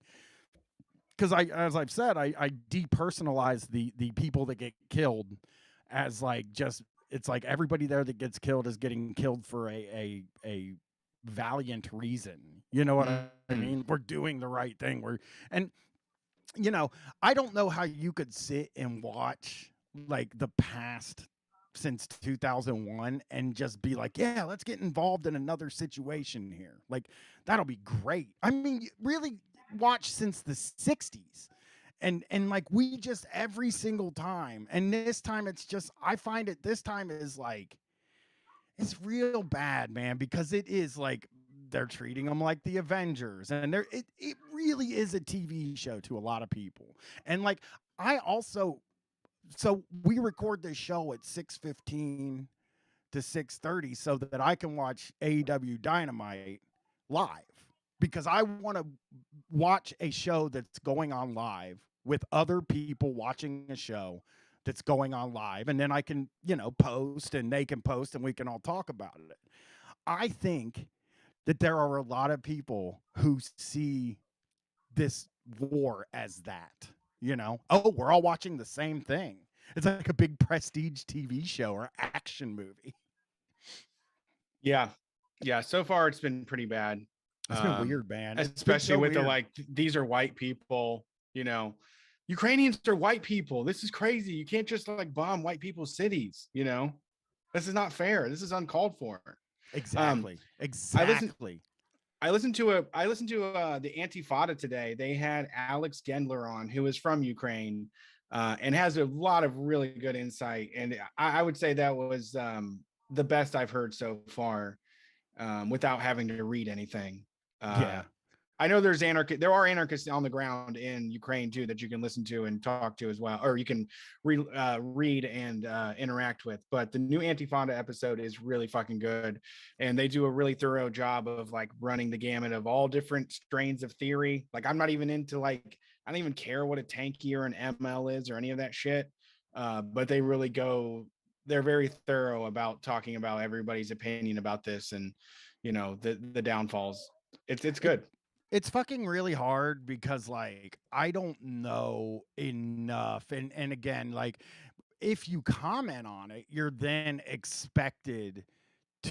Because as I've said, I depersonalize the people that get killed as like it's like everybody there that gets killed is getting killed for a valiant reason. You know what I mean? We're doing the right thing. And you know, I don't know how you could sit and watch like the past since 2001 and just be like, yeah, let's get involved in another situation here. Like that'll be great. I mean, really watch since the 60s. And like we just every single time, and this time it's just, I find it this time is like, it's real bad, man, because it is like they're treating them like the Avengers, and it really is a TV show to a lot of people. And like I also, so we record this show at 6:15 to 6:30 so that I can watch AEW Dynamite live, because I want to watch a show that's going on live with other people watching a show that's going on live, and then I can, you know, post and they can post and we can all talk about it. I think that there are a lot of people who see this war as that, you know, oh, we're all watching the same thing. It's like a big prestige TV show or action movie. Yeah. Yeah. So far it's been pretty bad. It's been weird, man. Especially with the like, these are white people, you know, Ukrainians are white people. This is crazy. You can't just like bomb white people's cities, you know? This is not fair. This is uncalled for. Exactly. Exactly. I listened to the Antifada today. They had Alex Gendler on, who is from Ukraine, and has a lot of really good insight. And I would say that was the best I've heard so far, without having to read anything. Yeah. I know there are anarchists on the ground in Ukraine too that you can listen to and talk to as well, or you can read and interact with. But the new Antifada episode is really fucking good, and they do a really thorough job of like running the gamut of all different strains of theory. Like I'm not even into like, I don't even care what a tanky or an ML is or any of that shit. But they really they're very thorough about talking about everybody's opinion about this, and you know, the downfalls. It's good. It's fucking really hard because like I don't know enough, and again, like if you comment on it, you're then expected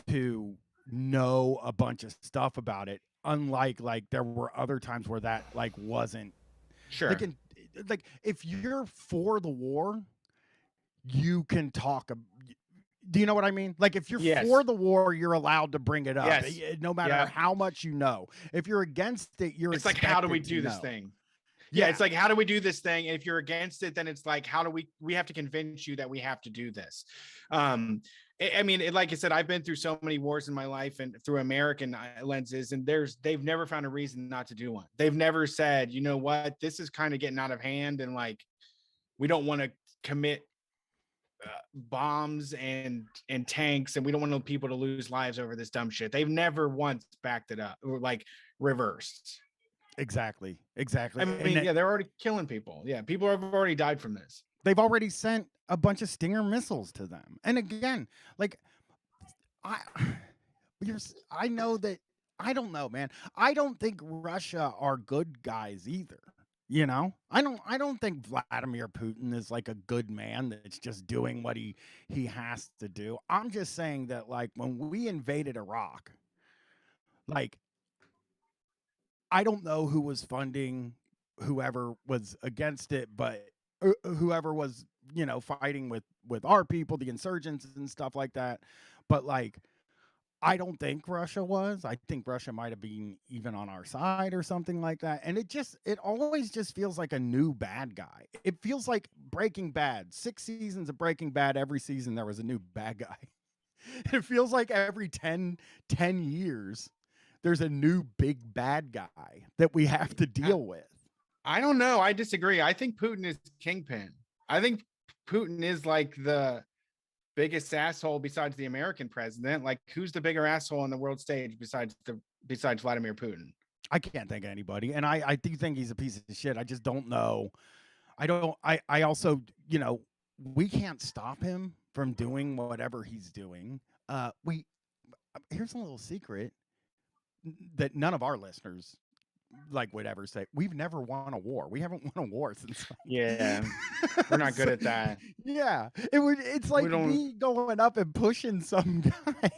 to know a bunch of stuff about it. Unlike like there were other times where that like wasn't Sure. like if you're for the war, you can talk. Do you know what I mean? Like if you're Yes. for the war, you're allowed to bring it up, Yes. no matter Yeah. how much you know. If you're against it, you're It's like, how do we expected to do this know. thing? Yeah, it's like, how do we do this thing? If you're against it, then it's like, how do we have to convince you that we have to do this? I mean, like I said, I've been through so many wars in my life and through American lenses, and they've never found a reason not to do one. They've never said, you know what, this is kind of getting out of hand, and like, we don't want to commit bombs and tanks, and we don't want people to lose lives over this dumb shit. They've never once backed it up or like reversed. Exactly. I mean, yeah, they're already killing people. Yeah, people have already died from this. They've already sent a bunch of Stinger missiles to them. And again, like I know that I don't know, man. I don't think Russia are good guys either. You know, I don't think Vladimir Putin is like a good man that's just doing what he has to do. I'm just saying that like when we invaded Iraq, like I don't know who was funding whoever was against it, but whoever was, you know, fighting with our people, the insurgents and stuff like that. But like, I don't think Russia was. I think Russia might have been even on our side or something like that. And it always just feels like a new bad guy. It feels like Breaking Bad. 6 seasons of Breaking Bad, every season there was a new bad guy. It feels like every 10 years there's a new big bad guy that we have to deal with. I don't know. I disagree. I think Putin is kingpin. I think Putin is like the biggest asshole besides the American president. Like, who's the bigger asshole on the world stage besides Vladimir Putin? I can't think of anybody. And I do think he's a piece of shit. I just don't know. I also, you know, we can't stop him from doing whatever he's doing. Here's a little secret that none of our listeners like would ever say. We've never won a war. We haven't won a war since yeah, we're not good at that. Yeah, it's like me going up and pushing some guy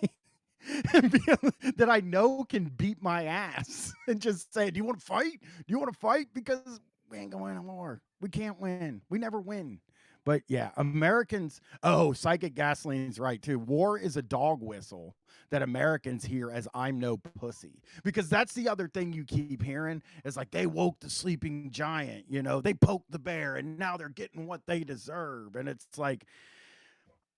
that I know can beat my ass and just say, do you want to fight? Do you want to fight? Because we ain't going to war. We can't win. We never win. But yeah, Americans, Psychic Gasoline's right too. War is a dog whistle that Americans hear as I'm no pussy. Because that's the other thing you keep hearing is like, they woke the sleeping giant, you know, they poked the bear and now they're getting what they deserve. And it's like,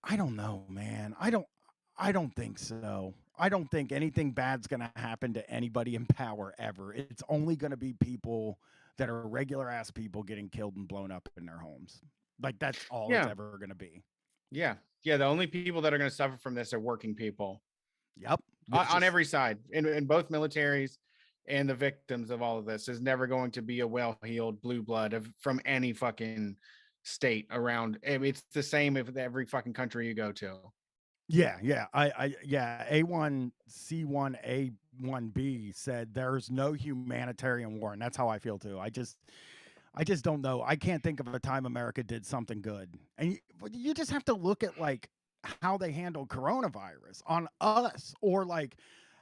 I don't know, man. I don't think so. I don't think anything bad's going to happen to anybody in power ever. It's only going to be people that are regular ass people getting killed and blown up in their homes. Like, that's all it's ever going to be. Yeah. The only people that are going to suffer from this are working people. Yep. On every side, in both militaries, and the victims of all of this is never going to be a well-heeled blue blood from any fucking state around. I mean, it's the same with every fucking country you go to. Yeah. A1C1 A1B said there's no humanitarian war, and that's how I feel too. I just don't know. I can't think of a time America did something good. And you just have to look at like how they handled coronavirus on us, or like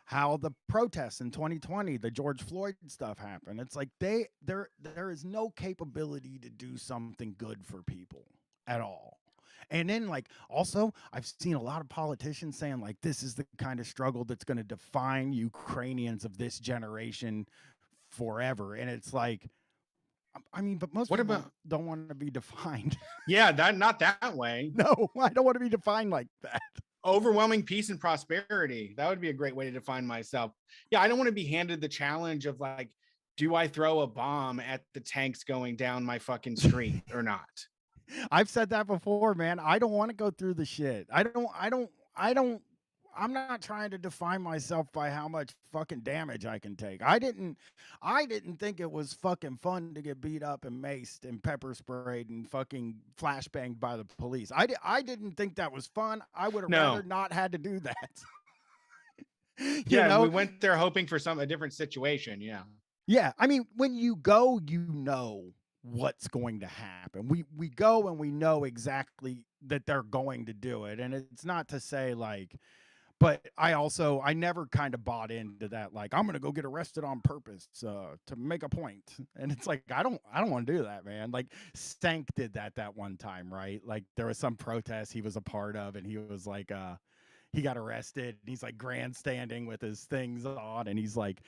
how the protests in 2020, the George Floyd stuff happened. It's like there is no capability to do something good for people at all. And then like also I've seen a lot of politicians saying like this is the kind of struggle that's going to define Ukrainians of this generation forever. And it's like, I mean, but most people don't want to be defined. Yeah, not that way. No, I don't want to be defined like that. Overwhelming peace and prosperity. That would be a great way to define myself. Yeah, I don't want to be handed the challenge of like, do I throw a bomb at the tanks going down my fucking street or not? I've said that before, man. I don't want to go through the shit. I'm not trying to define myself by how much fucking damage I can take. I didn't think it was fucking fun to get beat up and maced and pepper sprayed and fucking flashbanged by the police. I didn't think that was fun. I would have rather not had to do that. You know? We went there hoping for a different situation. Yeah. Yeah. I mean, when you go, you know what's going to happen. We go and we know exactly that they're going to do it. And it's not to say like, but I never kind of bought into that, like, I'm gonna go get arrested on purpose to make a point. And it's like, I don't want to do that, man. Like Stank did that one time, right? Like there was some protest he was a part of, and he was like he got arrested and he's like grandstanding with his things on, and he's like,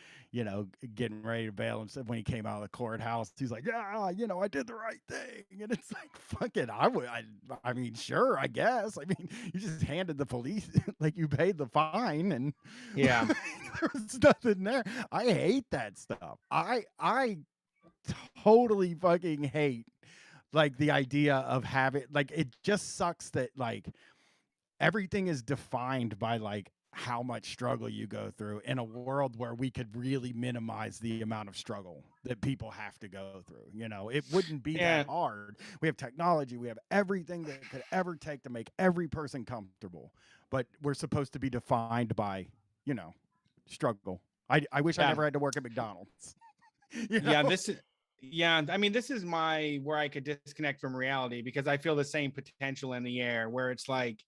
getting ready to bail himself. When he came out of the courthouse, he's like, yeah, I did the right thing. And it's like, fuck it, I mean, sure, I guess. I mean, you just handed the police like you paid the fine, and Yeah. there was nothing there. I hate that stuff. I totally fucking hate like the idea of having, like, it just sucks that like everything is defined by like how much struggle you go through in a world where we could really minimize the amount of struggle that people have to go through. It wouldn't be that hard. We have technology, we have everything that it could ever take to make every person comfortable, but we're supposed to be defined by, struggle. I wish I never had to work at McDonald's. Yeah, I mean, this is where I could disconnect from reality, because I feel the same potential in the air where it's like,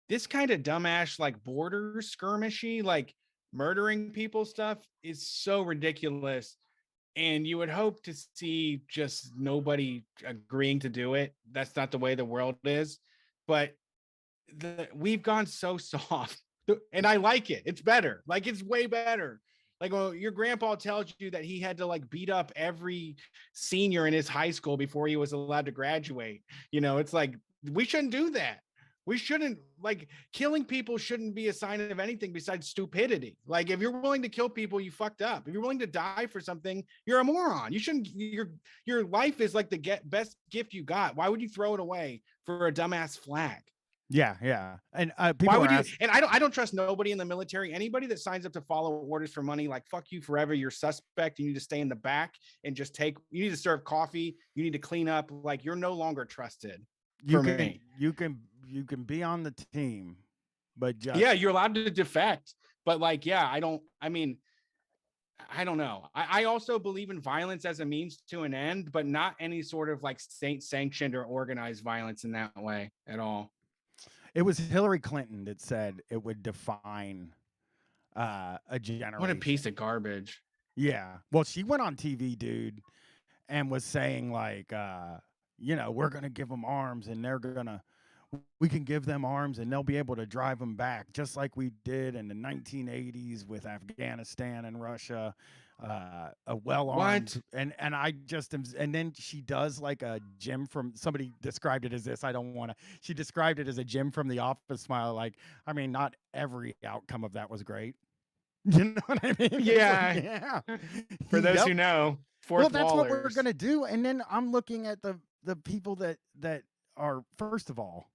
this kind of dumbass, like border skirmishy, like murdering people stuff is so ridiculous. And you would hope to see just nobody agreeing to do it. That's not the way the world is. But we've gone so soft, and I like it. It's better. Like, it's way better. Like, well, your grandpa tells you that he had to like beat up every senior in his high school before he was allowed to graduate. It's like, we shouldn't do that. We shouldn't, like, killing people shouldn't be a sign of anything besides stupidity. Like, if you're willing to kill people, you fucked up. If you're willing to die for something, you're a moron. You shouldn't. Your life is like the best gift you got. Why would you throw it away for a dumbass flag? Yeah. And why would you? And I don't trust nobody in the military. Anybody that signs up to follow orders for money, like, fuck you forever. You're suspect. You need to stay in the back and just you need to serve coffee. You need to clean up. Like, you're no longer trusted. You can be on the team, but just, yeah, you're allowed to defect, but like, yeah, I don't know. I also believe in violence as a means to an end, but not any sort of like state sanctioned or organized violence in that way at all. It was Hillary Clinton that said it would define a generation. What a piece of garbage. Yeah. Well, she went on TV, dude, and was saying like, we're going to give them arms, and we can give them arms and they'll be able to drive them back, just like we did in the 1980s with Afghanistan and Russia. A well-armed, and I just am, and then she does like a Jim from, somebody described it as this. She described it as a Jim from The Office smile. Like, I mean, not every outcome of that was great. You know what I mean? Yeah. For those who know, that's what we're gonna do. And then I'm looking at the people that are, first of all,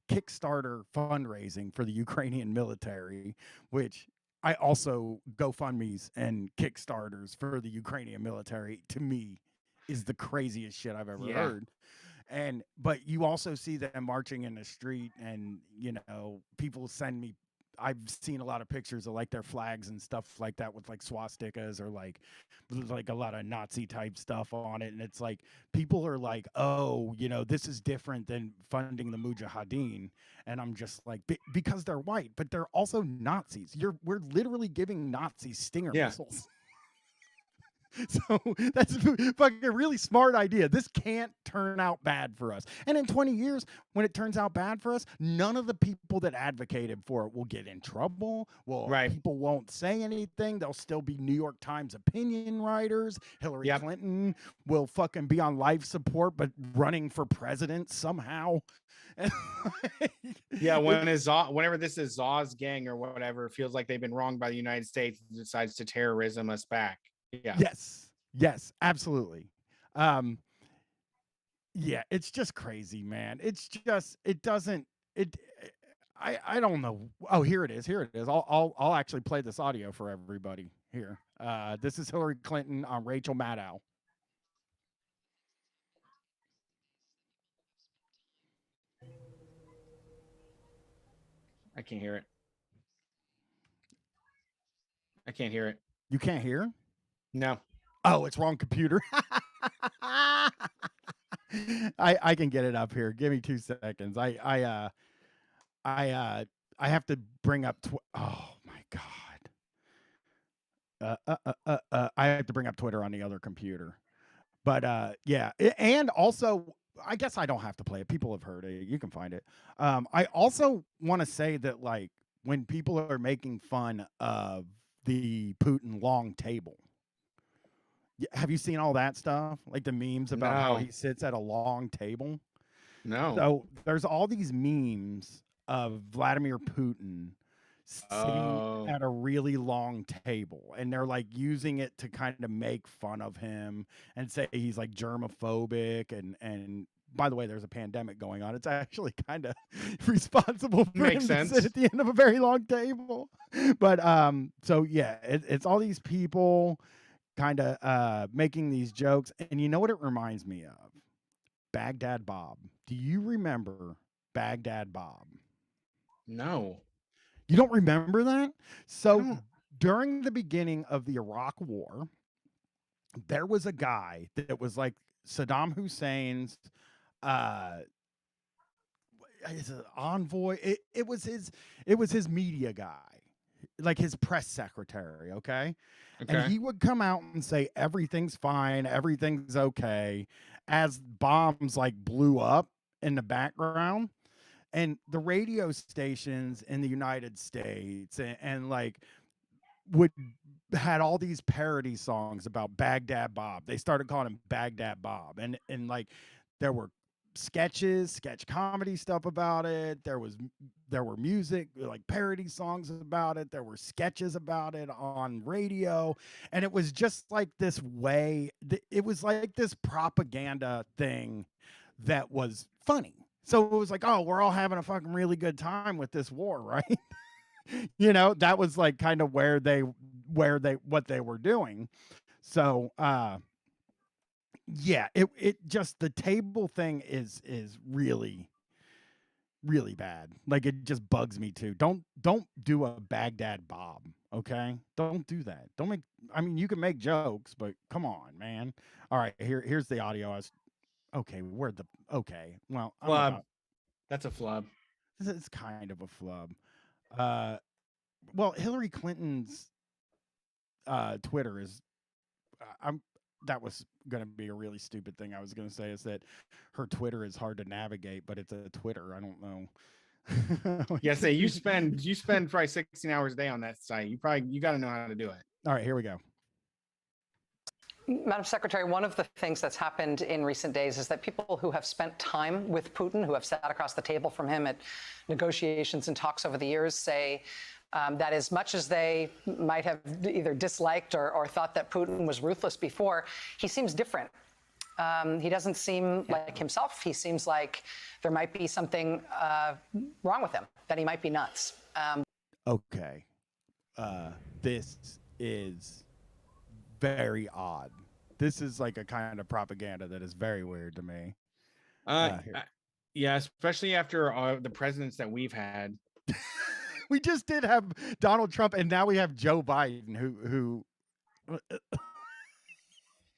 Kickstarter fundraising for the Ukrainian military, which I also GoFundMe's and Kickstarters for the Ukrainian military, to me, is the craziest shit I've ever heard. But you also see them marching in the street, and people send me, I've seen a lot of pictures of like their flags and stuff like that with like swastikas or like a lot of Nazi type stuff on it. And it's like, people are like, oh, this is different than funding the Mujahideen. And I'm just like, because they're white, but they're also Nazis. We're literally giving Nazis Stinger missiles. So that's a fucking really smart idea. This can't turn out bad for us. And in 20 years, when it turns out bad for us, none of the people that advocated for it will get in trouble. Well, people won't say anything. They'll still be New York Times opinion writers. Hillary Clinton will fucking be on life support, but running for president somehow. Yeah, whenever this is Zaw's gang or whatever feels like they've been wronged by the United States, and decides to terrorism us back. Yeah. Yes, absolutely. Yeah, it's just crazy, man. I don't know. Oh, here it is. I'll actually play this audio for everybody here. This is Hillary Clinton on Rachel Maddow. I can't hear it. I can't hear it. You can't hear? No. Oh, it's wrong computer. I can get it up here. Give me 2 seconds. I have to bring up. Oh my god. I have to bring up Twitter on the other computer. But yeah, and also I guess I don't have to play it. People have heard it. You can find it. I also want to say that like when people are making fun of the Putin long table. Have you seen all that stuff? Like the memes about how No. he sits at a long table? No. So there's all these memes of Vladimir Putin sitting at a really long table, and they're like using it to kind of make fun of him and say he's like germophobic and by the way, there's a pandemic going on. It's actually kind of responsible for Makes him sense. to sit at the end of a very long table. But so yeah, it's all these people kind of making these jokes, and you know what it reminds me of? Baghdad Bob. Do you remember Baghdad Bob? No. You don't remember that? So don't. during the beginning of the Iraq War, there was a guy that was like Saddam Hussein's his envoy. It was his media guy, like his press secretary, okay? And he would come out and say everything's fine, everything's okay, as bombs like blew up in the background. And the radio stations in the United States and like would had all these parody songs about Baghdad Bob. They started calling him Baghdad Bob. And like there were sketch comedy stuff about it. There were music, like parody songs about it. There were sketches about it on radio. And it was just like this way, it was like this propaganda thing that was funny. So it was like, oh, we're all having a fucking really good time with this war, right? You know, that was like kind of what they were doing. So yeah, it just the table thing is really really bad. Like it just bugs me too. Don't do a Baghdad Bob, okay? Don't do that. Don't make I mean, you can make jokes, but come on, man. All right, here's the audio. Okay, well, I'm Flub. about, That's a flub. this is kind of a flub. Well, Hillary Clinton's Twitter is that was going to be a really stupid thing I was going to say, is that her Twitter is hard to navigate, but it's a Twitter. I don't know. Yeah, say you spend probably 16 hours a day on that site. You got to know how to do it. All right, here we go. Madam Secretary, one of the things that's happened in recent days is that people who have spent time with Putin, who have sat across the table from him at negotiations and talks over the years, say that as much as they might have either disliked or thought that Putin was ruthless before, he seems different. He doesn't seem like himself. He seems like there might be something wrong with him, that he might be nuts. Okay. This is very odd. This is like a kind of propaganda that is very weird to me. Yeah, especially after the presidents that we've had. We just did have Donald Trump, and now we have Joe Biden, who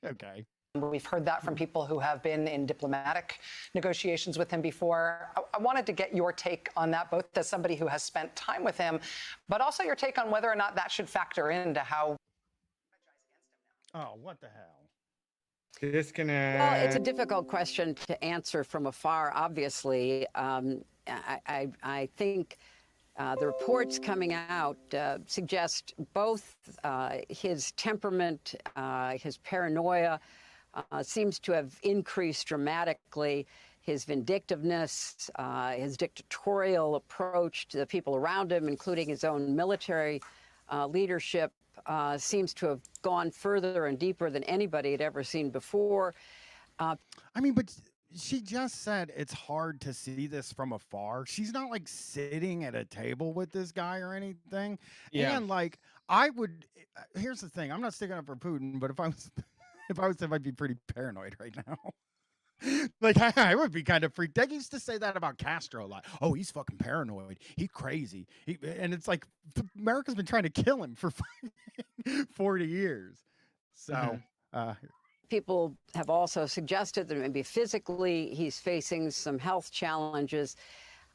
okay. We've heard that from people who have been in diplomatic negotiations with him before. I wanted to get your take on that, both as somebody who has spent time with him, but also your take on whether or not that should factor into how. Oh, what the hell? Disconnect. Well, it's a difficult question to answer from afar, obviously. I think the reports coming out suggest both his temperament, his paranoia seems to have increased dramatically. His vindictiveness, his dictatorial approach to the people around him, including his own military leadership, seems to have gone further and deeper than anybody had ever seen before. I mean, but she just said it's hard to see this from afar. She's not like sitting at a table with this guy or anything. Yeah. And like, here's the thing. I'm not sticking up for Putin, but if I was him, I'd be pretty paranoid right now. Like I would be kind of freaked. They used to say that about Castro a lot. Oh, he's fucking paranoid. He's crazy. And it's like America's been trying to kill him for 40 years. So, people have also suggested that maybe physically he's facing some health challenges.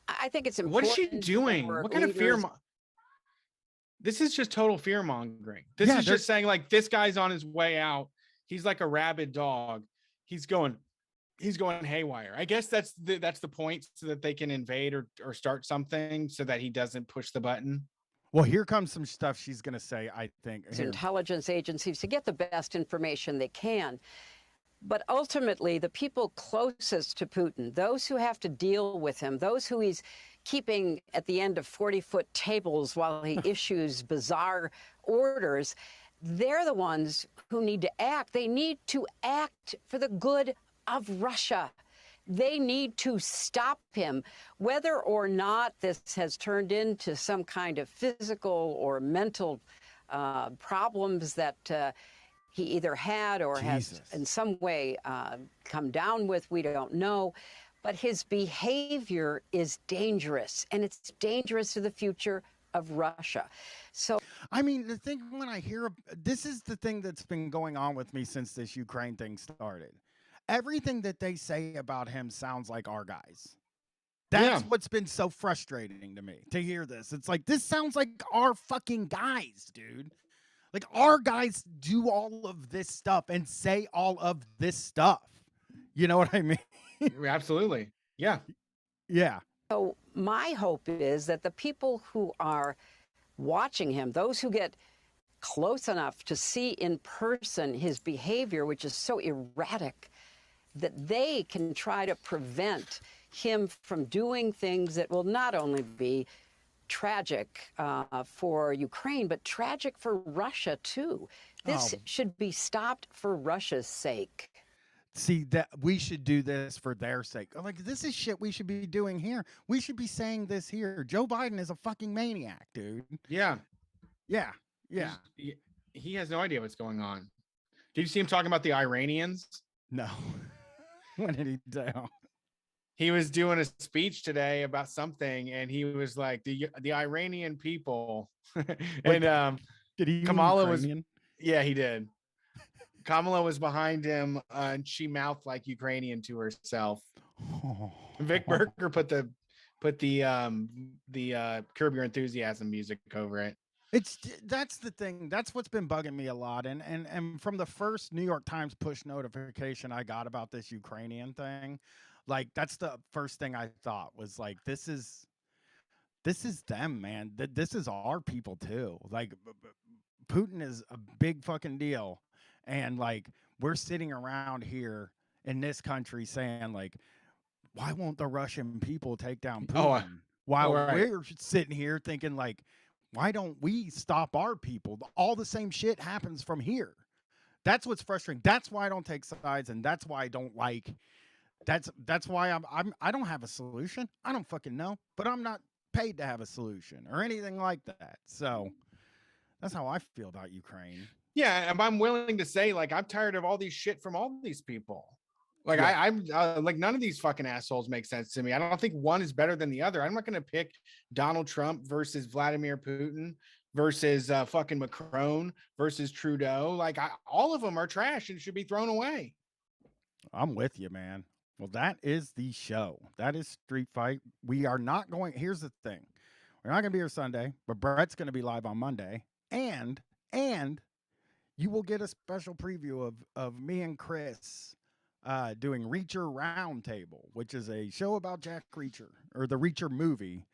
I think it's important. What is she doing? for What kind of fear? leaders- This is just total fear mongering. This is just saying like this guy's on his way out. He's like a rabid dog. He's going haywire. I guess that's the point, so that they can invade or start something so that he doesn't push the button. Well, here comes some stuff she's going to say, I think. Here. Intelligence agencies to get the best information they can. But ultimately, the people closest to Putin, those who have to deal with him, those who he's keeping at the end of 40-foot tables while he issues bizarre orders, they're the ones who need to act. They need to act for the good of Russia. They need to stop him. Whether or not this has turned into some kind of physical or mental problems that he either had or has in some way come down with, we don't know. But his behavior is dangerous, and it's dangerous to the future of Russia. So, I mean, the thing when I hear this is the thing that's been going on with me since this Ukraine thing started. Everything that they say about him sounds like our guys. That's what's been so frustrating to me to hear this. It's like, this sounds like our fucking guys, dude. Like, our guys do all of this stuff and say all of this stuff. You know what I mean? Absolutely. Yeah. Yeah. So my hope is that the people who are watching him, those who get close enough to see in person his behavior, which is so erratic, that they can try to prevent him from doing things that will not only be tragic for Ukraine, but tragic for Russia, too. This should be stopped for Russia's sake. See, that we should do this for their sake. Like, this is shit we should be doing here. We should be saying this here. Joe Biden is a fucking maniac, dude. Yeah. Yeah. Yeah. He has no idea what's going on. Did you see him talking about the Iranians? No. What did he do? He was doing a speech today about something, and he was like, the Iranian people. And did he? Kamala was. Yeah, he did. Kamala was behind him, and she mouthed like Ukrainian to herself. Vic Berger put the Curb Your Enthusiasm music over it. That's the thing. That's what's been bugging me a lot. And from the first New York Times push notification I got about this Ukrainian thing, like, that's the first thing I thought was like, this is them, man. This is our people too. Like, Putin is a big fucking deal. And like, we're sitting around here in this country saying like, why won't the Russian people take down Putin? While we're sitting here thinking like, why don't we stop our people? All the same shit happens from here. That's what's frustrating. That's why I don't take sides, and that's why I don't like. That's why I don't have a solution. I don't fucking know, but I'm not paid to have a solution or anything like that. So that's how I feel about Ukraine. Yeah, and I'm willing to say, like, I'm tired of all these shit from all these people. Like, I'm like, none of these fucking assholes make sense to me. I don't think one is better than the other. I'm not going to pick Donald Trump versus Vladimir Putin versus fucking Macron versus Trudeau. Like, all of them are trash and should be thrown away. I'm with you, man. Well, that is the show. That is Street Fight. We are not going. Here's the thing. We're not going to be here Sunday, but Brett's going to be live on Monday. And you will get a special preview of me and Chris doing Reacher Roundtable, which is a show about Jack Reacher, or the Reacher movie.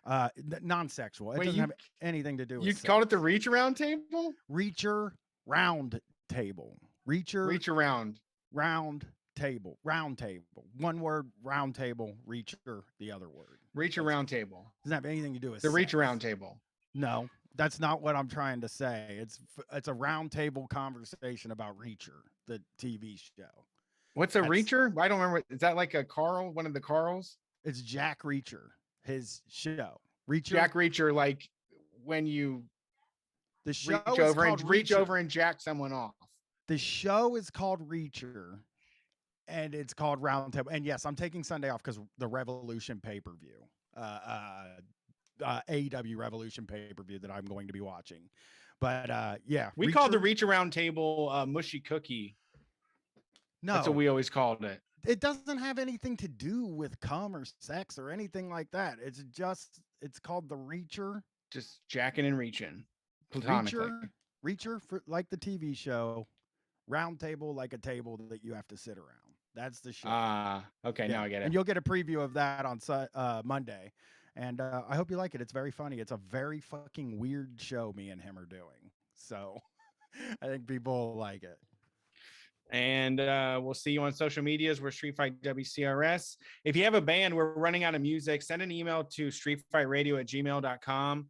Non-sexual. It doesn't have anything to do with sex. Called it the Reacher Roundtable? Reacher Roundtable. Reacher Round Table. One word, round table, Reacher, the other word. Reacher Roundtable. Doesn't have anything to do with the sex. Reacher Roundtable. No. That's not what I'm trying to say. It's a roundtable conversation about Reacher, the TV show. What's a Reacher? I don't remember. Is that like a Carl? One of the Carls? It's Jack Reacher, his show. Reacher. Jack Reacher, like when you the show reach over and jack someone off. The show is called Reacher, and it's called Roundtable. And yes, I'm taking Sunday off because the Revolution pay-per-view. AEW Revolution pay-per-view that I'm going to be watching. But yeah, we call the Reach Around Table Mushy Cookie No, That's what we always called it. it doesn't have anything to do with cum or sex or anything like that. It's called the Reacher. Just jacking and reaching platonically. Reacher for like the TV show. Round table like a table that you have to sit around. That's the show. Okay, Yeah. now I get it. And you'll get a preview of that on Monday. And I hope you like it. It's very funny. It's a very fucking weird show me and him are doing. So I think people will like it. And we'll see you on social medias. We're Street Fight WCRS. If you have a band, we're running out of music. Send an email to streetfightradio@gmail.com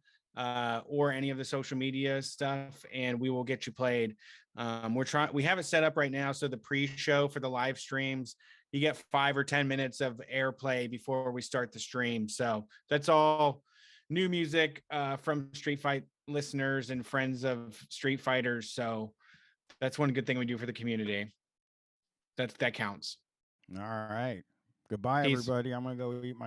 or any of the social media stuff, and we will get you played. We have it set up right now. So the pre-show for the live streams, you get 5 or 10 minutes of airplay before we start the stream. So that's all new music from Street Fight listeners and friends of Street Fighters. So that's one good thing we do for the community. That counts. All right. Goodbye, Peace. everybody. I'm going to go eat my